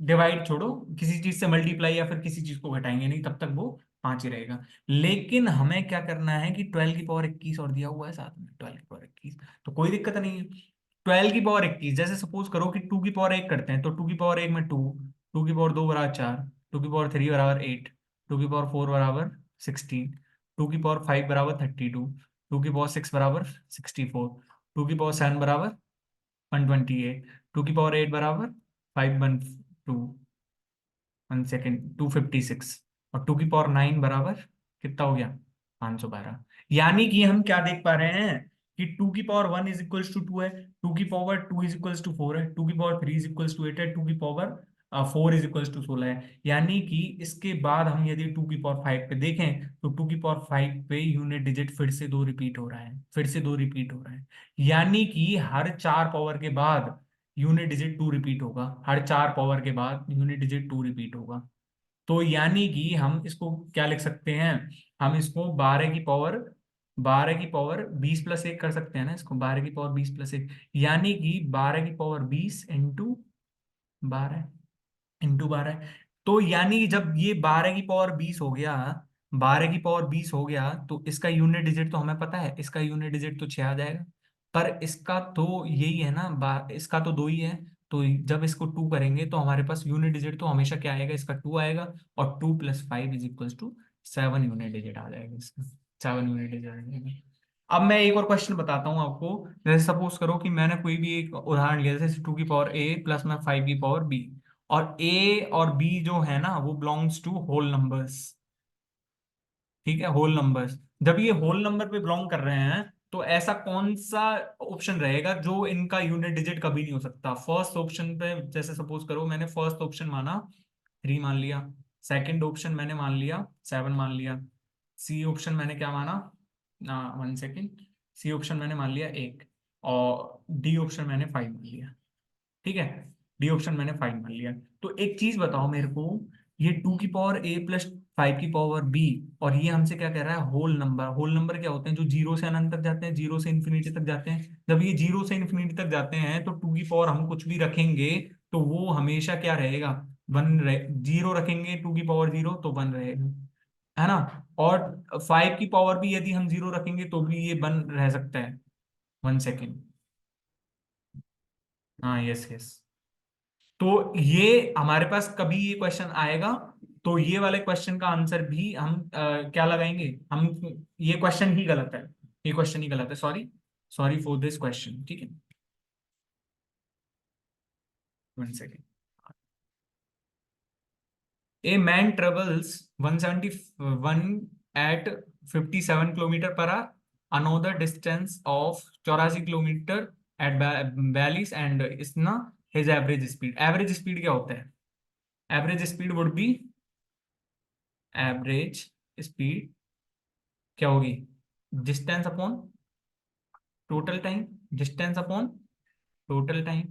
डिवाइड छोड़ो, किसी चीज से मल्टीप्लाई या फिर किसी चीज को घटाएंगे नहीं, तब तक वो 5 ही रहेगा। लेकिन हमें क्या करना है कि 12 की पावर 21 और दिया हुआ है साथ में, 12 की पावर 21, तो कोई दिक्कत नहीं है। 12 की पावर 21, जैसे सपोज करो कि 2 की पावर 1 करते हैं, तो 2 की पावर 1 में 2, 2 की पावर 2 बराबर 4, 2 की पावर 3 बराबर 8, 2 की पावर 4 बराबर 16, 2 की पावर 5 बराबर 32, 2 की पावर 6 बराबर 64, 2 की पावर 7 बराबर 128, 2 की पावर 8 बराबर 512, 1 सेकेंड, 256, और 2 की पावर 9 बराबर कितना हो गया, 512। यानी कि हम क्या देख पा रहे हैं कि 2 की पावर 1 इज इक्वल्स टू 2 है, 2 की पावर 2 इज इक्वल्स टू 4 है, 2 की पावर 3 इज इक्वल्स टू 8 है, 2 की पावर 4 इज इक्वल्स टू 16 है। यानी कि इसके बाद हम यदि 2 की पावर 5 पे देखें, तो 2 की पावर 5 पे यूनिट डिजिट फिर से 2 रिपीट हो रहा है, फिर से 2 रिपीट हो रहा है। यानी कि हर 4 पावर के बाद यूनिट डिजिट 2 रिपीट होगा, हर 4 पावर के बाद यूनिट डिजिट 2 रिपीट होगा। तो यानी कि हम इसको क्या लिख सकते हैं, हम इसको 12 की पावर 20 प्लस 1 कर सकते हैं ना, इसको 12 की पावर 20 प्लस 1, यानी कि 12 की पावर 20 इंटू 12 तो यानी कि जब ये 12 की पावर 20 हो गया, 12 की पावर 20 हो गया, तो इसका यूनिट डिजिट तो हमें पता है, इसका यूनिट डिजिट तो 6 आ जाएगा। पर इसका तो यही है ना, इसका तो 2 ही है। तो जब इसको 2 करेंगे तो हमारे पास यूनिट डिजिट तो हमेशा क्या आएगा, इसका 2 आएगा, और 2 + 5 is equal to 7 unit digit आ जाएगा इसका, 7 यूनिट डिजिट आ जाएगा। अब मैं एक और क्वेश्चन बताता हूँ आपको। जैसे सपोज करो कि मैंने कोई भी एक उदाहरण लिया, जैसे 2 की पावर A प्लस में 5 की पावर B, और ए और बी जो है ना वो बिलोंग्स टू होल नंबर्स। ठीक है, होल नंबर्स। जब ये होल नंबर पे बिलोंग कर रहे हैं, तो ऐसा कौन सा ऑप्शन रहेगा जो इनका यूनिट डिजिट कभी नहीं हो सकता। फर्स्ट ऑप्शन पे जैसे सपोज करो, मैंने फर्स्ट ऑप्शन माना 3 मान लिया, सेकंड ऑप्शन मैंने मान लिया 7 मान लिया, सी ऑप्शन मैंने क्या माना ना, 1 सेकेंड, सी ऑप्शन मैंने मान लिया 1, और डी ऑप्शन मैंने 5 मान लिया। ठीक है, डी ऑप्शन मैंने 5 मान लिया। तो एक चीज बताओ मेरे को, ये 2 की पावर A प्लस 5 की पावर B, और ये हमसे क्या कह रहा है, होल नंबर। होल नंबर क्या होते हैं, जो जीरो से अनंत तक जाते हैं, जीरो से इन्फिनिटी तक जाते हैं। जब ये जीरो से इन्फिनिटी तक जाते हैं, तो 2 की पावर हम कुछ भी रखेंगे तो वो हमेशा क्या रहेगा, 1 रहे। जीरो रखेंगे 2 की पावर 0 तो 1 रहेगा, है ना। और 5 की पावर भी यदि हम 0 रखेंगे तो भी ये 1 रह सकता है। 1 सेकेंड, हाँ, यस यस। तो ये हमारे पास कभी ये क्वेश्चन आएगा, तो ये वाले क्वेश्चन का आंसर भी हम क्या लगाएंगे हम, ये क्वेश्चन ही गलत है, ये क्वेश्चन ही गलत है, sorry, sorry for this question. ठीक है, 1 second. A man travels 171 at 57 kilometre per hour, another distance of 84 kilometre at बैलिस, एंड इस ना his average speed. Average speed क्या होता है, average speed would be, average speed क्या होगी, distance upon total time, distance upon total time.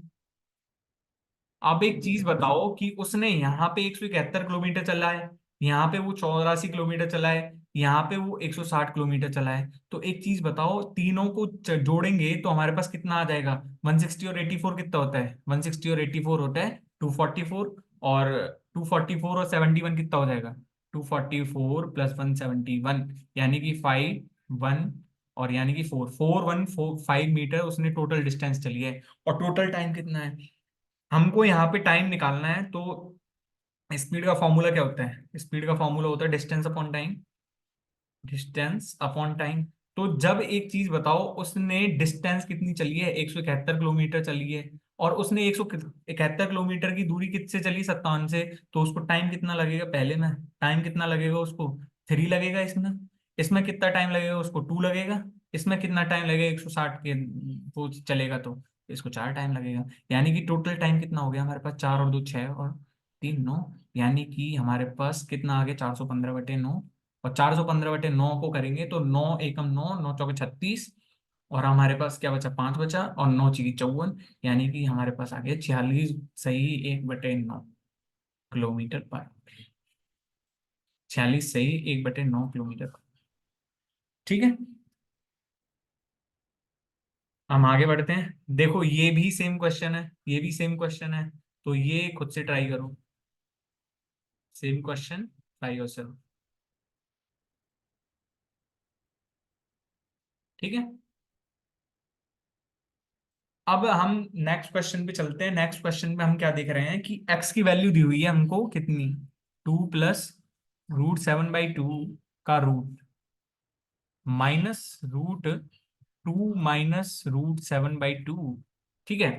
अब एक चीज बताओ कि उसने यहाँ पे 171 किलोमीटर चला है, यहाँ पे वो 84 किलोमीटर चला है, यहाँ पे वो 160 किलोमीटर चला है। तो एक चीज बताओ, तीनों को जोड़ेंगे तो हमारे पास कितना आ जाएगा, 160 और 84 कितना होता है, 160 और 84 होता है 244, और 244 और 71 कितना हो जाएगा, 244 + 171, यानी कि 5 1, और यानी कि 4 4 1 4 5 मीटर उसने टोटल डिस्टेंस चली है। और टोटल टाइम कितना है, हमको यहाँ पे टाइम निकालना है। तो स्पीड का फॉर्मूला क्या होता है, स्पीड का फॉर्मूला होता है distance upon time, distance upon time. तो जब एक चीज बताओ, उसने डिस्टेंस कितनी चली है, 171 किलोमीटर चली है, और उसने 171 किलोमीटर की दूरी किससे चली, 57 से, तो उसको टाइम कितना लगेगा, पहले में टाइम कितना लगेगा उसको, 3 लगेगा इसमें। इसमें कितना टाइम लगेगा उसको, 2 लगेगा। इसमें कितना टाइम लगेगा, 160 के वो चलेगा तो इसको 4 टाइम लगेगा। यानी कि टोटल टाइम कितना हो गया हमारे पास, 4 और 2 6, और 3 9, यानी कि हमारे पास कितना आ गया, 415/9। और 415/9 को करेंगे तो 9 एकम 9, 9 चौके 36, और हमारे पास क्या बचा, 5 बचा, और 9 चीज 54, यानी कि हमारे पास आ गया 46 सही 1/9 किलोमीटर पर, 46 सही 1/9 किलोमीटर। ठीक है, हम आगे बढ़ते हैं। देखो ये भी सेम क्वेश्चन है, ये भी सेम क्वेश्चन है, तो ये खुद से ट्राई करो। Same question, try yourself. ठीक है, अब हम नेक्स्ट क्वेश्चन पे चलते हैं। नेक्स्ट क्वेश्चन में हम क्या देख रहे हैं कि x की वैल्यू दी हुई है हमको कितनी, 2 + √7/2 का रूट -√2 - √7/2। ठीक है,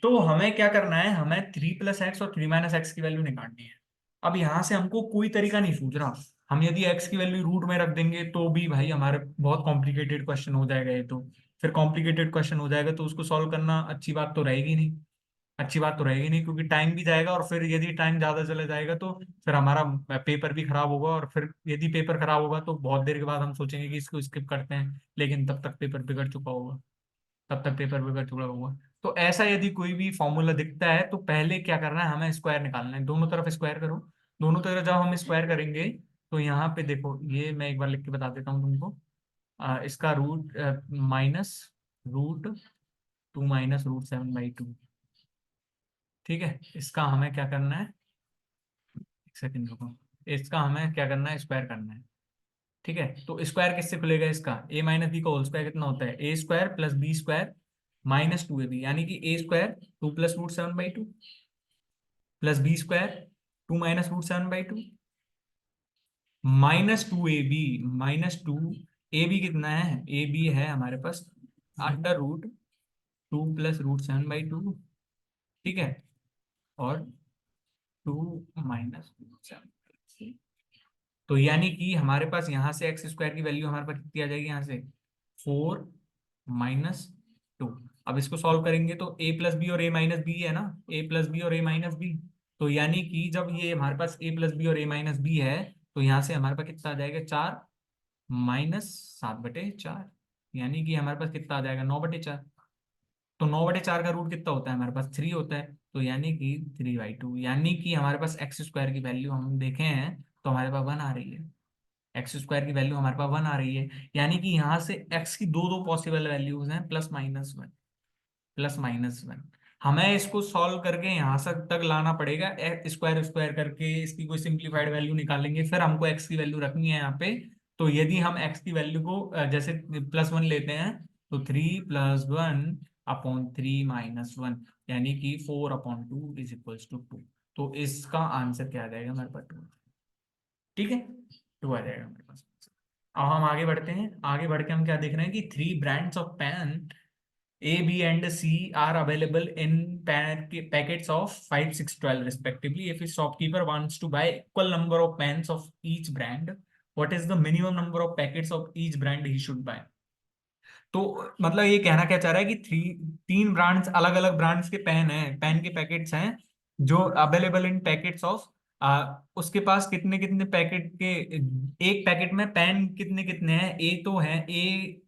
तो हमें क्या करना है, हमें 3 + x और 3 - x की वैल्यू निकालनी है। अब यहां से हमको कोई तरीका नहीं सूझ रहा। हम यदि x की वैल्यू रूट में रख देंगे तो भी भाई हमारे बहुत कॉम्प्लिकेटेड क्वेश्चन हो जाएगा ये तो। फिर कॉम्प्लिकेटेड क्वेश्चन हो जाएगा तो उसको सॉल्व करना अच्छी बात तो रहेगी नहीं। अच्छी बात तो रहेगी नहीं, क्योंकि टाइम भी जाएगा, और फिर यदि टाइम ज्यादा चला जाएगा तो फिर हमारा पेपर भी खराब होगा, और फिर यदि पेपर खराब होगा तो बहुत देर के बाद हम सोचेंगे कि इसको स्किप करते हैं, लेकिन तब तक पेपर बिगड़ चुका होगा। तब तक पेपर बिगड़ चुका होगा। तो ऐसा यदि कोई भी फॉर्मूला दिखता है तो पहले क्या करना है, हमें स्क्वायर निकालना है। दोनों तरफ स्क्वायर करो। दोनों तरफ जब हम स्क्वायर करेंगे तो यहाँ पे देखो, ये मैं एक बार लिख के बता देता हूँ तुमको। इसका रूट -√2 - √7/2। ठीक है, इसका हमें क्या करना है, एक सेकंड रुको। इसका हमें क्या करना है, स्क्वायर करना है। ठीक है, तो स्क्वायर किससे खुलेगा इसका, a - b का होल स्क्वायर कितना होता है, a² + b² -2ab, यानी कि a² 2 + √7/2 +b² 2 - √7/2 -2ab। कितना है, ए बी है हमारे पास √2 + √7/2। ठीक है, और 2 - √7। तो यानी कि हमारे पास यहाँ से x² की वैल्यू हमारे पास कितनी आ जाएगी, यहाँ से 4 - 2। अब इसको सॉल्व करेंगे तो a + b और a - b है ना, a + b और a - b। तो यानी कि जब ये हमारे पास a + b और a - b है, तो यहाँ से हमारे पास कितना आ जाएगा, 4 -7/4। यानी कि हमारे पास कितना आ जाएगा, 9/4। तो 9/4 का रूट कितना होता है हमारे पास, 3 होता है। तो यानी कि 3/2, यानी कि हमारे पास x² की वैल्यू हम देखे हैं तो हमारे पास 1 आ रही है। x² की वैल्यू हमारे पास 1 आ रही है, यानी कि यहाँ से x की दो दो पॉसिबल वैल्यूज हैं, +-1, +-1। हमें इसको सॉल्व करके यहाँ से तक लाना पड़ेगा, स्क्वायर स्क्वायर करके इसकी कोई सिंप्लीफाइड वैल्यू निकालेंगे, फिर हमको x की वैल्यू रखनी है यहाँ पे। तो यदि हम x की वैल्यू को जैसे +1 लेते हैं, तो 3 + 1/3 - 1, यानी कि 4/2 = 2। तो इसका आंसर क्या आ जाएगा हमारे पास, 2। ठीक है, 2 आ जाएगा हमारे पास। अब हम आगे बढ़ते हैं। आगे बढ़ के हम क्या देख रहे हैं कि 3 brands of pen A, B and C are available in packets of 5, 6, 12 respectively. If a shopkeeper wants to buy equal number of pens of each brand, what is the minimum number of packets of each brand he should buy? तो मतलब ये कहना क्या चाह रहा है कि 3 brands, अलग अलग ब्रांड्स के पेन हैं, पेन के पैकेट्स हैं जो अवेलेबल इन पैकेट्स ऑफ, उसके पास कितने कितने पैकेट के, एक पैकेट में पेन कितने कितने हैं, ए तो है, ए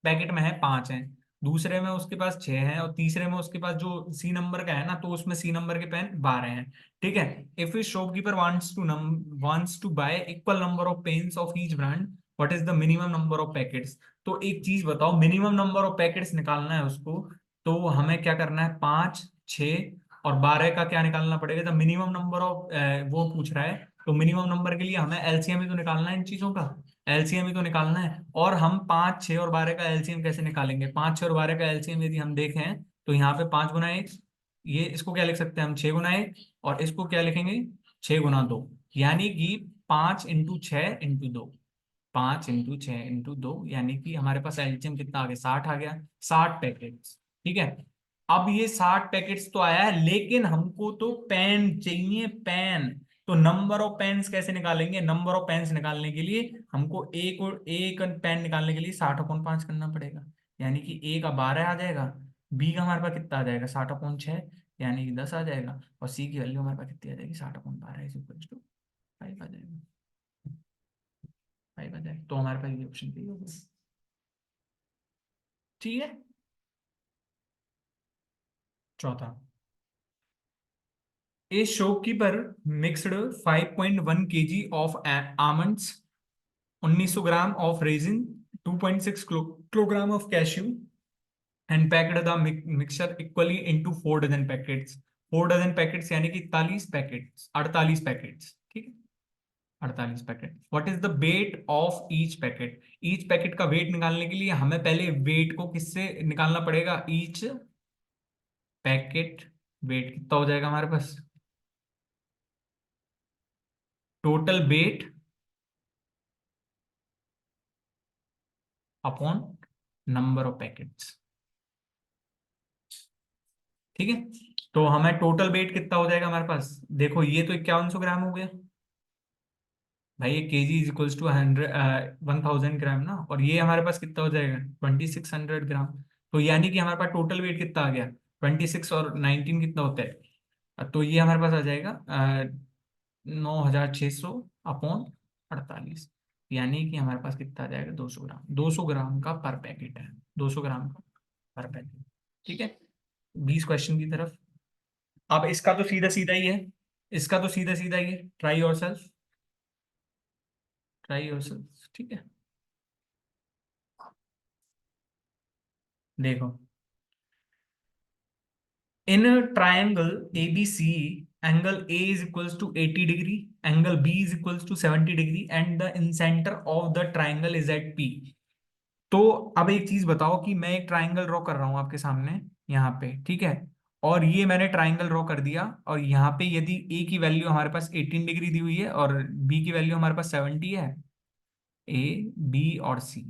पैकेट में है 5 हैं, दूसरे में उसके पास 6 हैं, और तीसरे में उसके पास जो सी नंबर का है ना, तो उसमें सी नंबर के पेन 12 हैं। ठीक है, if a shopkeeper wants to buy equal number of pens of each brand, what is the minimum number of packets? तो एक चीज बताओ, मिनिमम नंबर ऑफ पैकेट्स निकालना है उसको, तो हमें क्या करना है, 5, 6 और 12 का क्या निकालना पड़ेगा, जब मिनिमम नंबर ऑफ वो पूछ रहा है, तो मिनिमम नंबर के लिए हमें एलसीएम ही तो निकालना है इन चीजों का। एलसीएम ही तो निकालना है, और हम 5, 6 और 12 का एलसीएम कैसे निकालेंगे, 5, 6 और 12 का एलसीएम यदि हम देखें तो यहाँ पे 5 × 1, ये इसको क्या लिख सकते हैं हम, 6 × 1, और इसको क्या लिखेंगे, 6 × 2, यानी कि 5 × 6 × 2, 5 × 6 × 2, यानी कि हमारे पास एलसीएम कितना आ गया, 60 आ गया, 60 पैकेट्स। ठीक है, अब ये 60 पैकेट्स तो आया है, लेकिन हमको तो पेन चाहिए, पेन। तो नंबर ऑफ पेन्स कैसे निकालेंगे, नंबर ऑफ पेन्स निकालने के लिए हमको एक पेन निकालने के लिए 60/5 करना पड़ेगा, यानी कि ए का 12 आ जाएगा, बी का हमारे पास कितना आ जाएगा, 60/6, यानी कि 10 आ जाएगा, और सी की वैल्यू हमारे पास कितनी आ जाएगी, 60/12 = 5 आ जाएगा। 5 आ जाएगा, तो हमारे पास ये ऑप्शन सही होगा। ठीक है, चौथा, ए शॉपकीपर मिक्सड 5.1 kg ऑफ almonds, 1900 gram of raisin, 2.6 kilogram of cashew, and packed the mixture equally into 4 dozen packets. 4 dozen packets यानी कि 41 पैकेट्स, 48 पैकेट्स, ठीक है। 48 packet. What is the weight of each packet? Each packet का weight निकालने के लिए हमें पहले वेट को किससे निकालना पड़ेगा? ईच पैकेट वेट कितना हो जाएगा हमारे पास? Total weight upon number of packets, ठीक है। तो हमें टोटल वेट कितना हो जाएगा हमारे पास? देखो ये तो 5100 ग्राम हो गया भाई, ये केजी इज इक्वल्स टू 1000 ग्राम ना, और ये हमारे पास कितना हो जाएगा? 2600 ग्राम। तो यानी कि हमारे पास टोटल वेट कितना आ गया? 26 और 19 कितना होता है? तो ये हमारे पास आ जाएगा 9600 अपॉन 48, यानी कि हमारे पास कितना आ जाएगा? 200 ग्राम। 200 ग्राम का पर पैकेट है, 200 ग्राम का पर पैकेट, ठीक है। 20 क्वेश्चन की तरफ। अब इसका तो सीधा सीधा ही है, इसका तो सीधा सीधा ही है। Try yourself, try yourself, ठीक है। देखो, in triangle ABC, angle A is equals to 80 degree, angle B is equals to 70 degree, and the incentre of the triangle is at P। तो अब एक चीज बताओ कि मैं एक ट्राइंगल ड्रॉ कर रहा हूं आपके सामने यहाँ पे, ठीक है। और ये मैंने ट्राइंगल ड्रॉ कर दिया, और यहाँ पे यदि A की वैल्यू हमारे पास 18 डिग्री दी हुई है और B की वैल्यू हमारे पास 70 है, A, B और C,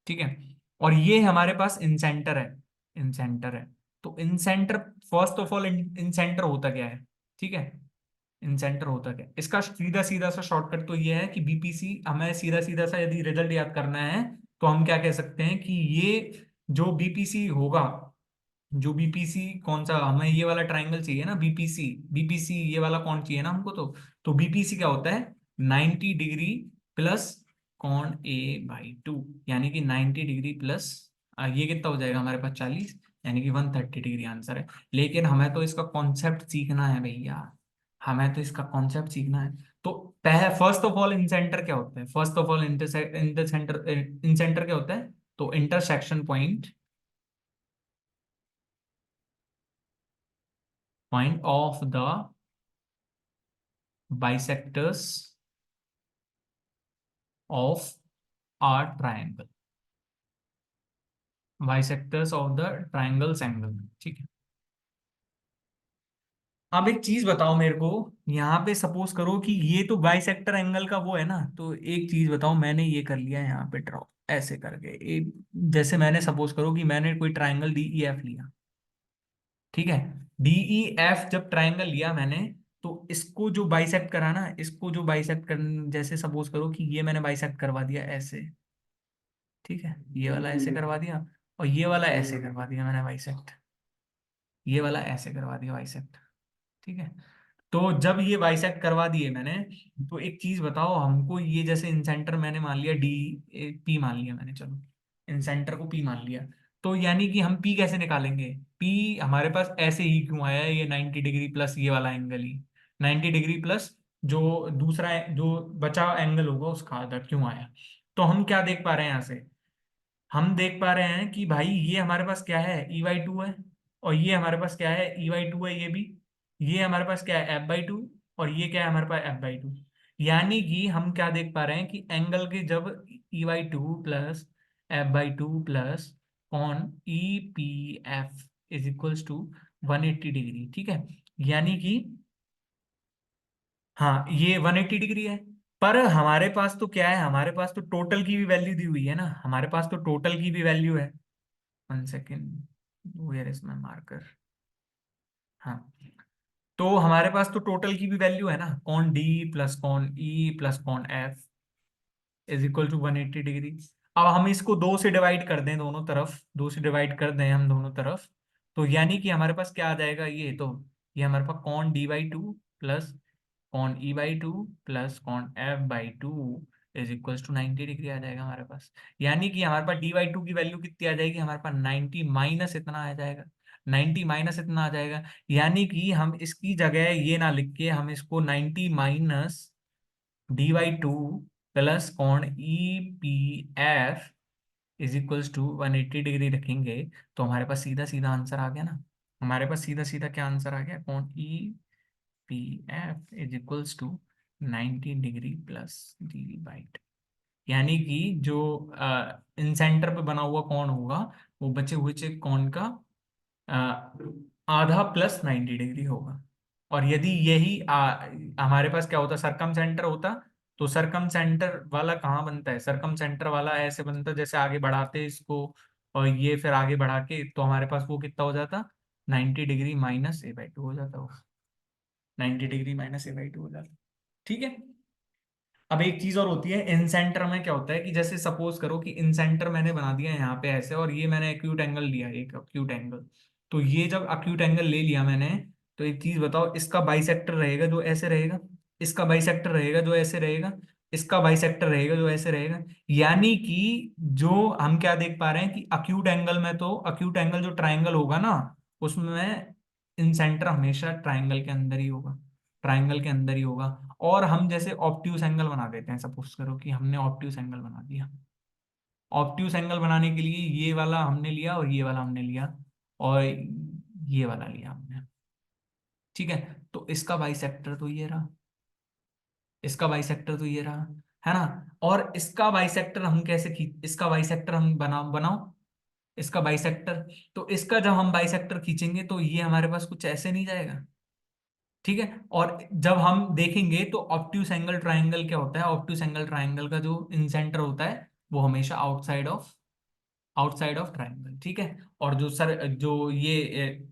ठीक है। और ये हमारे पास इंसेंटर है, इंसेंटर है। तो इंसेंटर, फर्स्ट ऑफ ऑल इंसेंटर होता क्या है, ठीक है। इंसेंटर होता क्या है? इसका सीधा सीधा सा शॉर्टकट तो ये है कि बीपीसी, हमें सीधा सीधा सा यदि रिजल्ट याद करना है तो हम क्या कह सकते हैं कि ये जो बीपीसी होगा, जो बीपीसी कौन सा, हमें ये वाला ट्राइंगल चाहिए ना बीपीसी, बीपीसी ये वाला कौन चाहिए ना हमको, तो बीपीसी क्या होता है? 90 डिग्री प्लस कॉन A/2, यानी कि 90 डिग्री प्लस ये कितना हो जाएगा हमारे पास? 40, यानी कि 130 डिग्री आंसर है। लेकिन हमें तो इसका कॉन्सेप्ट सीखना है भैया, हमें तो इसका कॉन्सेप्ट सीखना है। तो फर्स्ट ऑफ ऑल इंसेंटर क्या होता है? First of all intercentre, incentre क्या होता है? तो intersection point, point of the bisectors of our triangle, bisectors of the triangles angle, ठीक है। अब एक चीज बताओ मेरे को, यहाँ पे सपोज करो कि ये तो बाइसेक्टर एंगल का वो है ना, तो एक चीज बताओ, मैंने ये कर लिया यहाँ पे ड्रॉ ऐसे करके एक, जैसे मैंने सपोज करो कि मैंने कोई ट्राइंगल DEF लिया, ठीक है। DEF जब ट्राइंगल लिया मैंने, तो इसको जो बाइसेक्ट करा ना, इसको जो बाइसेक्ट कर, जैसे सपोज करो कि ये मैंने बाइसेक्ट करवा दिया ऐसे, ठीक है। ये वाला ऐसे करवा दिया, और ये वाला ऐसे करवा दिया मैंने बाइसेक्ट, ये वाला ऐसे करवा दिया बाइसेक्ट, ठीक है। तो जब ये बाइसेक्ट करवा दिए मैंने, तो एक चीज बताओ हमको, ये जैसे इंसेंटर मैंने मान लिया P मान लिया मैंने, चलो इंसेंटर को P मान लिया। तो यानी कि हम P कैसे निकालेंगे? P हमारे पास ऐसे ही क्यों आया है? ये 90 डिग्री प्लस ये वाला एंगल ही, 90 डिग्री प्लस जो दूसरा जो बचा एंगल होगा उसका आधा क्यों आया? तो हम क्या देख पा रहे हैं यहाँ से? हम देख पा रहे हैं कि भाई ये हमारे पास क्या है? EY2 है, और ये हमारे पास क्या है? EY2 है ये भी। ये हमारे पास क्या है? F/2, और ये क्या है हमारे पास? F/2। यानी कि हम क्या देख पा रहे हैं कि एंगल के जब EY2 प्लस F/2 प्लस कॉन EPF is equals to 180 degree, ठीक है। यानी कि हाँ, ये 180 डिग्री है। पर हमारे पास तो क्या है? हमारे पास तो टोटल की भी वैल्यू दी हुई है ना, हमारे पास तो टोटल की भी वैल्यू है। 1 second, where is my marker? हाँ, तो हमारे पास तो टोटल की भी वैल्यू है ना, कॉन D प्लस कॉन E प्लस कॉन F is equal to 180 degree. अब हम इसको दो से डिवाइड कर दें, दोनों तरफ दो से डिवाइड कर दें हम दोनों तरफ, तो यानी कि हमारे पास क्या आ जाएगा? ये तो ये हमारे पास कॉन D/2 प्लस कॉन E/2 प्लस कॉन F/2 is equals to 90 degree आ जाएगा हमारे पास। यानी कि हमारे पास D/2 की वैल्यू कितनी आ जाएगी? हमारे पास 90 माइनस इतना आ जाएगा, 90 माइनस इतना आ जाएगा। यानी कि हम इसकी जगह ये ना लिख के हम इसको 90 माइनस D/2 प्लस कॉन EPF is equals to 180 degree रखेंगे तो हमारे पास सीधा सीधा आंसर आ गया ना। हमारे पास सीधा सीधा क्या आंसर आ गया, कौन, E P F is equals to 90 degree plus D by. यानी कि जो इन सेंटर पे बना हुआ कौन होगा, वो बचे हुए चेक कौन का आधा प्लस 90 डिग्री होगा। और यदि यही हमारे पास क्या होता, सरकम सेंटर होता, तो सरकम सेंटर वाला कहाँ बनता है, सरकम सेंटर वाला ऐसे बनता है जैसे आगे बढ़ाते इसको, और ये फिर आगे बढ़ा के तो हमारे पास वो कितना हो जाता, 90 degree minus A by two हो जाता, वो 90 degree minus A by two हो जाता। ठीक है। अब एक चीज और होती है इन सेंटर में, क्या होता है कि जैसे सपोज करो कि इन सेंटर मैंने बना दिया यहाँ पे ऐसे, और ये मैंने एक्यूट एंगल लिया, एक एक्यूट एंगल। तो ये जब एक्यूट एंगल ले लिया मैंने, तो एक चीज बताओ, इसका बाइसेक्टर रहेगा जो ऐसे रहेगा, इसका बाइसेक्टर रहेगा जो ऐसे रहेगा, इसका बाइसेक्टर रहेगा जो ऐसे रहेगा। यानी कि जो हम क्या देख पा रहे हैं कि अक्यूट एंगल में, तो अक्यूट एंगल जो ट्राइंगल होगा ना, उसमें इन सेंटर हमेशा ट्राइंगल के अंदर ही होगा, ट्राइंगल के अंदर ही होगा। और हम जैसे ऑप्ट्यूस एंगल बना देते हैं, सपोज करो कि हमने ऑप्ट्यूस एंगल बना दिया। ऑप्ट्यूस एंगल बनाने के लिए ये वाला हमने लिया और ये वाला हमने लिया और ये वाला लिया हमने। ठीक है। तो इसका बाइसेक्टर तो ये रहा, इसका बाइसेक्टर तो ये रहा, है ना। और इसका बाइसेक्टर हम कैसे खींच, इसका बाइसेक्टर हम बनाओ इसका बाइसेक्टर। तो इसका जब हम बाइसेक्टर खींचेंगे तो ये हमारे पास कुछ ऐसे नहीं जाएगा। ठीक है। और जब हम देखेंगे तो ऑब्ट्यूस एंगल ट्राइंगल क्या होता है, ऑब्ट्यूस एंगल ट्राइंगल का जो इन सेंटर होता है वो हमेशा आउटसाइड ऑफ ट्राइंगल। ठीक है। और जो सर जो ये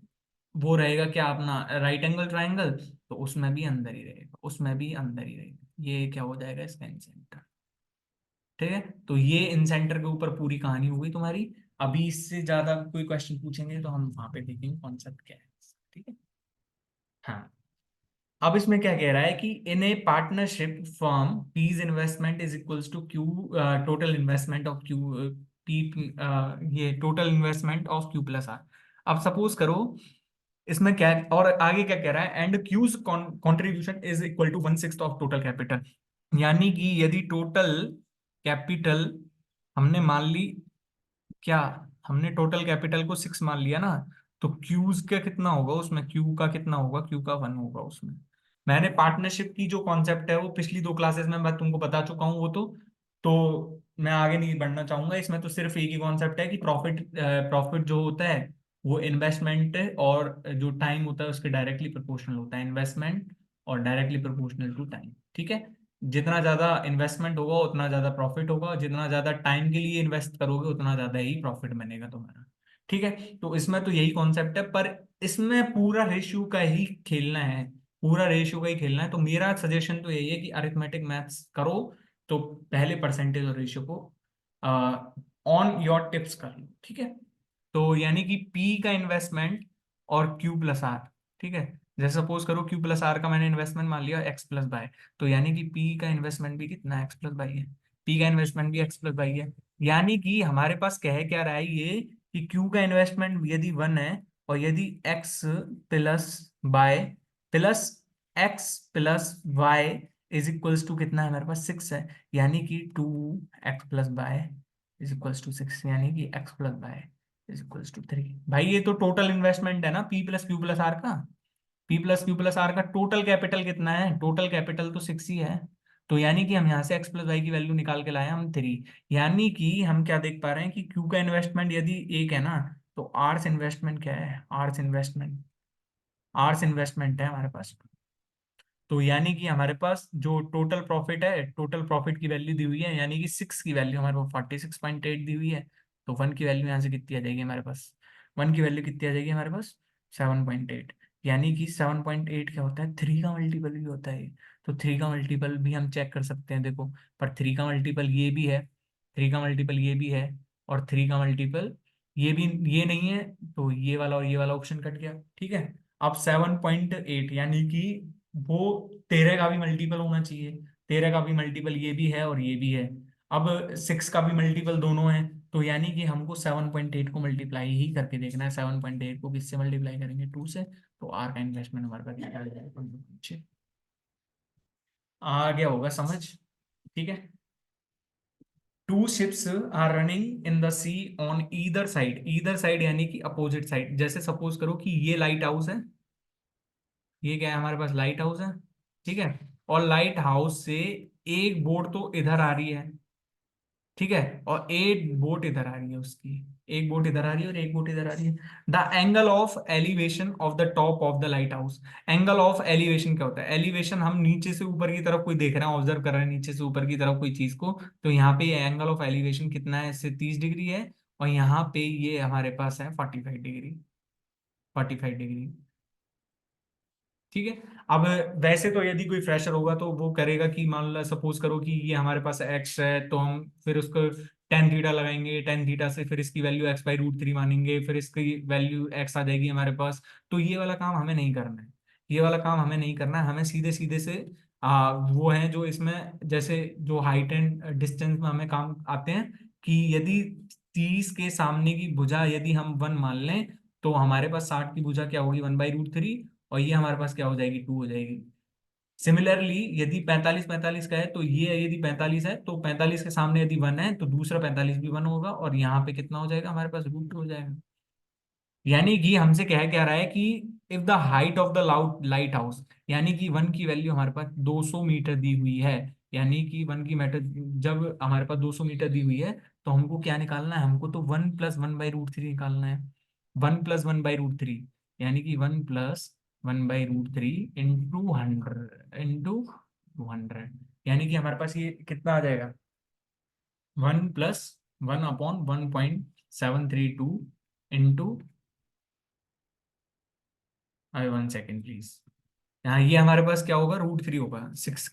वो रहेगा क्या अपना राइट एंगल ट्राइंगल, तो उसमें भी अंदर ही रहेगा, उसमें भी अंदर ही रहेगा, ये क्या हो जाएगा इसका इन सेंटर। ठीक है। तो ये इन सेंटर के ऊपर पूरी कहानी हो गई तुम्हारी। अभी इससे ज्यादा कोई क्वेश्चन पूछेंगे तो हम वहां पे देखेंगे कॉन्सेप्ट क्या है। ठीक है। हाँ। अब इसमें क्या कह रहा है कि in a partnership firm P's investment is equals to Q total investment of Q P, ये total investment of Q plus R. अब सपोज करो इसमें क्या, और आगे क्या कह रहा है, and Q's contribution is equal to 1/6 of total capital. यानी कि यदि टोटल कैपिटल हमने मान ली, क्या, हमने टोटल कैपिटल को 6 मान लिया ना, तो क्यूज का कितना होगा उसमें, क्यू का कितना होगा, क्यू का 1 होगा उसमें। मैंने पार्टनरशिप की जो कॉन्सेप्ट है वो पिछली 2 क्लासेस में मैं तुमको बता चुका हूँ, वो तो मैं आगे नहीं बढ़ना चाहूंगा इसमें। तो सिर्फ एक ही कॉन्सेप्ट है कि प्रॉफिट प्रॉफिट जो होता है वो इन्वेस्टमेंट और जो टाइम होता है उसके डायरेक्टली प्रोपोर्शनल होता है, इन्वेस्टमेंट और डायरेक्टली प्रोपोर्शनल टू टाइम। ठीक है। जितना ज्यादा इन्वेस्टमेंट होगा उतना ज्यादा प्रॉफिट होगा, और जितना ज्यादा टाइम के लिए इन्वेस्ट करोगे उतना ज्यादा ही प्रॉफिट बनेगा तुम्हारा। ठीक है। तो इसमें तो यही कॉन्सेप्ट है, पर इसमें पूरा रेशियो का ही खेलना है, पूरा रेशियो का ही खेलना है। तो मेरा सजेशन तो यही है कि अरिथमेटिक मैथ्स करो तो पहले परसेंटेज और रेशियो को ऑन योर टिप्स कर लो। ठीक है। तो यानी कि पी का इन्वेस्टमेंट और क्यू प्लस आर। ठीक है। जैसे सपोज करो क्यू प्लस आर का मैंने इन्वेस्टमेंट मान लिया एक्स प्लस बाय, तो यानी कि पी का इन्वेस्टमेंट भी कितना एक्स प्लस बाई है, पी का इन्वेस्टमेंट भी एक्स प्लस बाई है। यानी कि हमारे पास कह क्या रहा है ये, कि क्यू का इन्वेस्टमेंट यदि 1 है, और यदि x plus y plus x plus y is equals to कितना है हमारे पास 6 है, यानी कि 2x plus y is equals to 6, यानी कि x plus y is equals to 3। भाई ये तो टोटल इन्वेस्टमेंट है ना P plus Q plus R का, P plus Q plus R का टोटल कैपिटल कितना है, टोटल कैपिटल तो 6 ही है। तो यानी कि हम यहाँ से एक्स प्लस वाई की वैल्यू निकाल के लाए हम 3। यानी कि हम क्या देख पा रहे हैं कि क्यू का इन्वेस्टमेंट यदि 1 है ना, तो आर्स इन्वेस्टमेंट क्या है, आर्स इन्वेस्टमेंट है हमारे पास। तो यानी कि हमारे पास जो टोटल प्रॉफिट है, टोटल प्रॉफिट की वैल्यू दी हुई है, यानी कि 6 की वैल्यू हमारे पास 46.8 दी हुई है। तो 1 की वैल्यू यहाँ से कितनी आ जाएगी हमारे पास, 1 की वैल्यू कितनी आ जाएगी हमारे पास 7.8। यानी कि 7.8 क्या होता है, 3 का मल्टीपल भी होता है। तो 3 का मल्टीपल भी हम चेक कर सकते हैं देखो, पर 3 का मल्टीपल ये भी है, 3 का मल्टीपल ये भी है, और 3 का मल्टीपल ये भी, ये नहीं है, तो ये वाला और ये वाला ऑप्शन कट गया। ठीक है। अब 7.8 यानी कि वो 13 का भी मल्टीपल होना चाहिए, 13 का भी मल्टीपल ये भी है और ये भी है। अब 6 का भी मल्टीपल दोनों है, तो यानी कि हमको 7.8 को मल्टीप्लाई ही करके देखना है, 7.8 को किससे मल्टीप्लाई करेंगे, 2 से। तो आर का इन्वेस्टमेंट हमारे पास क्या आ जाएगा, पीछे आ गया होगा समझ। ठीक है। Two ships are running in the sea on either side यानी कि अपोजिट साइड। जैसे सपोज करो कि ये लाइट हाउस है, ये क्या है हमारे पास लाइट हाउस है, ठीक है। और लाइट हाउस से एक बोट तो इधर आ रही है, ठीक है, और एक बोट इधर आ रही है उसकी, एक बोट इधर आ रही है और एक बोट इधर आ रही है। The angle of elevation of the top of the light house. Angle of elevation क्या होता है? एलिवेशन हम नीचे से ऊपर की तरफ कोई देख रहे हैं, ऑब्जर्व कर रहे हैं नीचे से ऊपर की तरफ कोई चीज को, तो यहाँ पे ये एंगल ऑफ एलिवेशन कितना है, इससे 30 डिग्री है, और यहाँ पे ये हमारे पास है 45 डिग्री, 45 डिग्री, ठीक है। अब वैसे तो यदि कोई फ्रेशर होगा तो वो करेगा कि मान लो सपोज करो कि ये हमारे पास एक्स है, तो हम फिर उसको टेन थीटा लगाएंगे, टेन थीटा से फिर इसकी value x by root three मानेंगे, फिर इसकी वैल्यू एक्स आ जाएगी हमारे पास। तो ये वाला काम हमें नहीं करना है, ये वाला काम हमें नहीं करना है, हमें सीधे सीधे से वो है जो इसमें जैसे जो हाइट एंड डिस्टेंस में हमें काम आते हैं, कि यदि 30 के सामने की भुजा यदि हम 1 मान लें, तो हमारे पास 60 की भुजा क्या होगी, 1/√3, और ये हमारे पास क्या हो जाएगी, 2 हो जाएगी। सिमिलरली यदि 45 45 का है, तो ये यदि 45 है तो 45 के सामने यदि 1 है तो दूसरा 45 भी 1 होगा, और यहाँ पे कितना हो जाएगा हमारे पास, √2 हो जाएगा। यानी कि हमसे कह रहा है कि if the height of the light house, यानी कि 1 की वैल्यू हमारे पास 200 मीटर दी हुई है, यानी कि 1 की मीटर, जब हमारे पास 200 मीटर दी हुई है, तो हमको क्या निकालना है, हमको तो 1 + 1/√3 निकालना है। 1 + 1/√3 यानी कि 1 + 1/√3 इंटू 100 यानी कि हमारे पास ये कितना आ जाएगा, 1 + 1/1.732 इंटू, अरे 1 सेकेंड प्लीज, यहाँ ये हमारे पास क्या होगा, √3 होगा, 60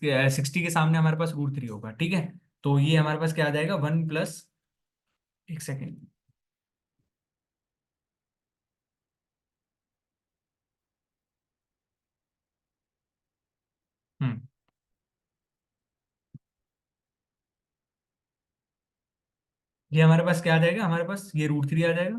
के सामने हमारे पास √3 होगा, ठीक है। तो ये हमारे पास क्या आ जाएगा, 1 + 1 सेकेंड। हम्म, ये हमारे पास क्या आ जाएगा, हमारे पास ये √3 आ जाएगा।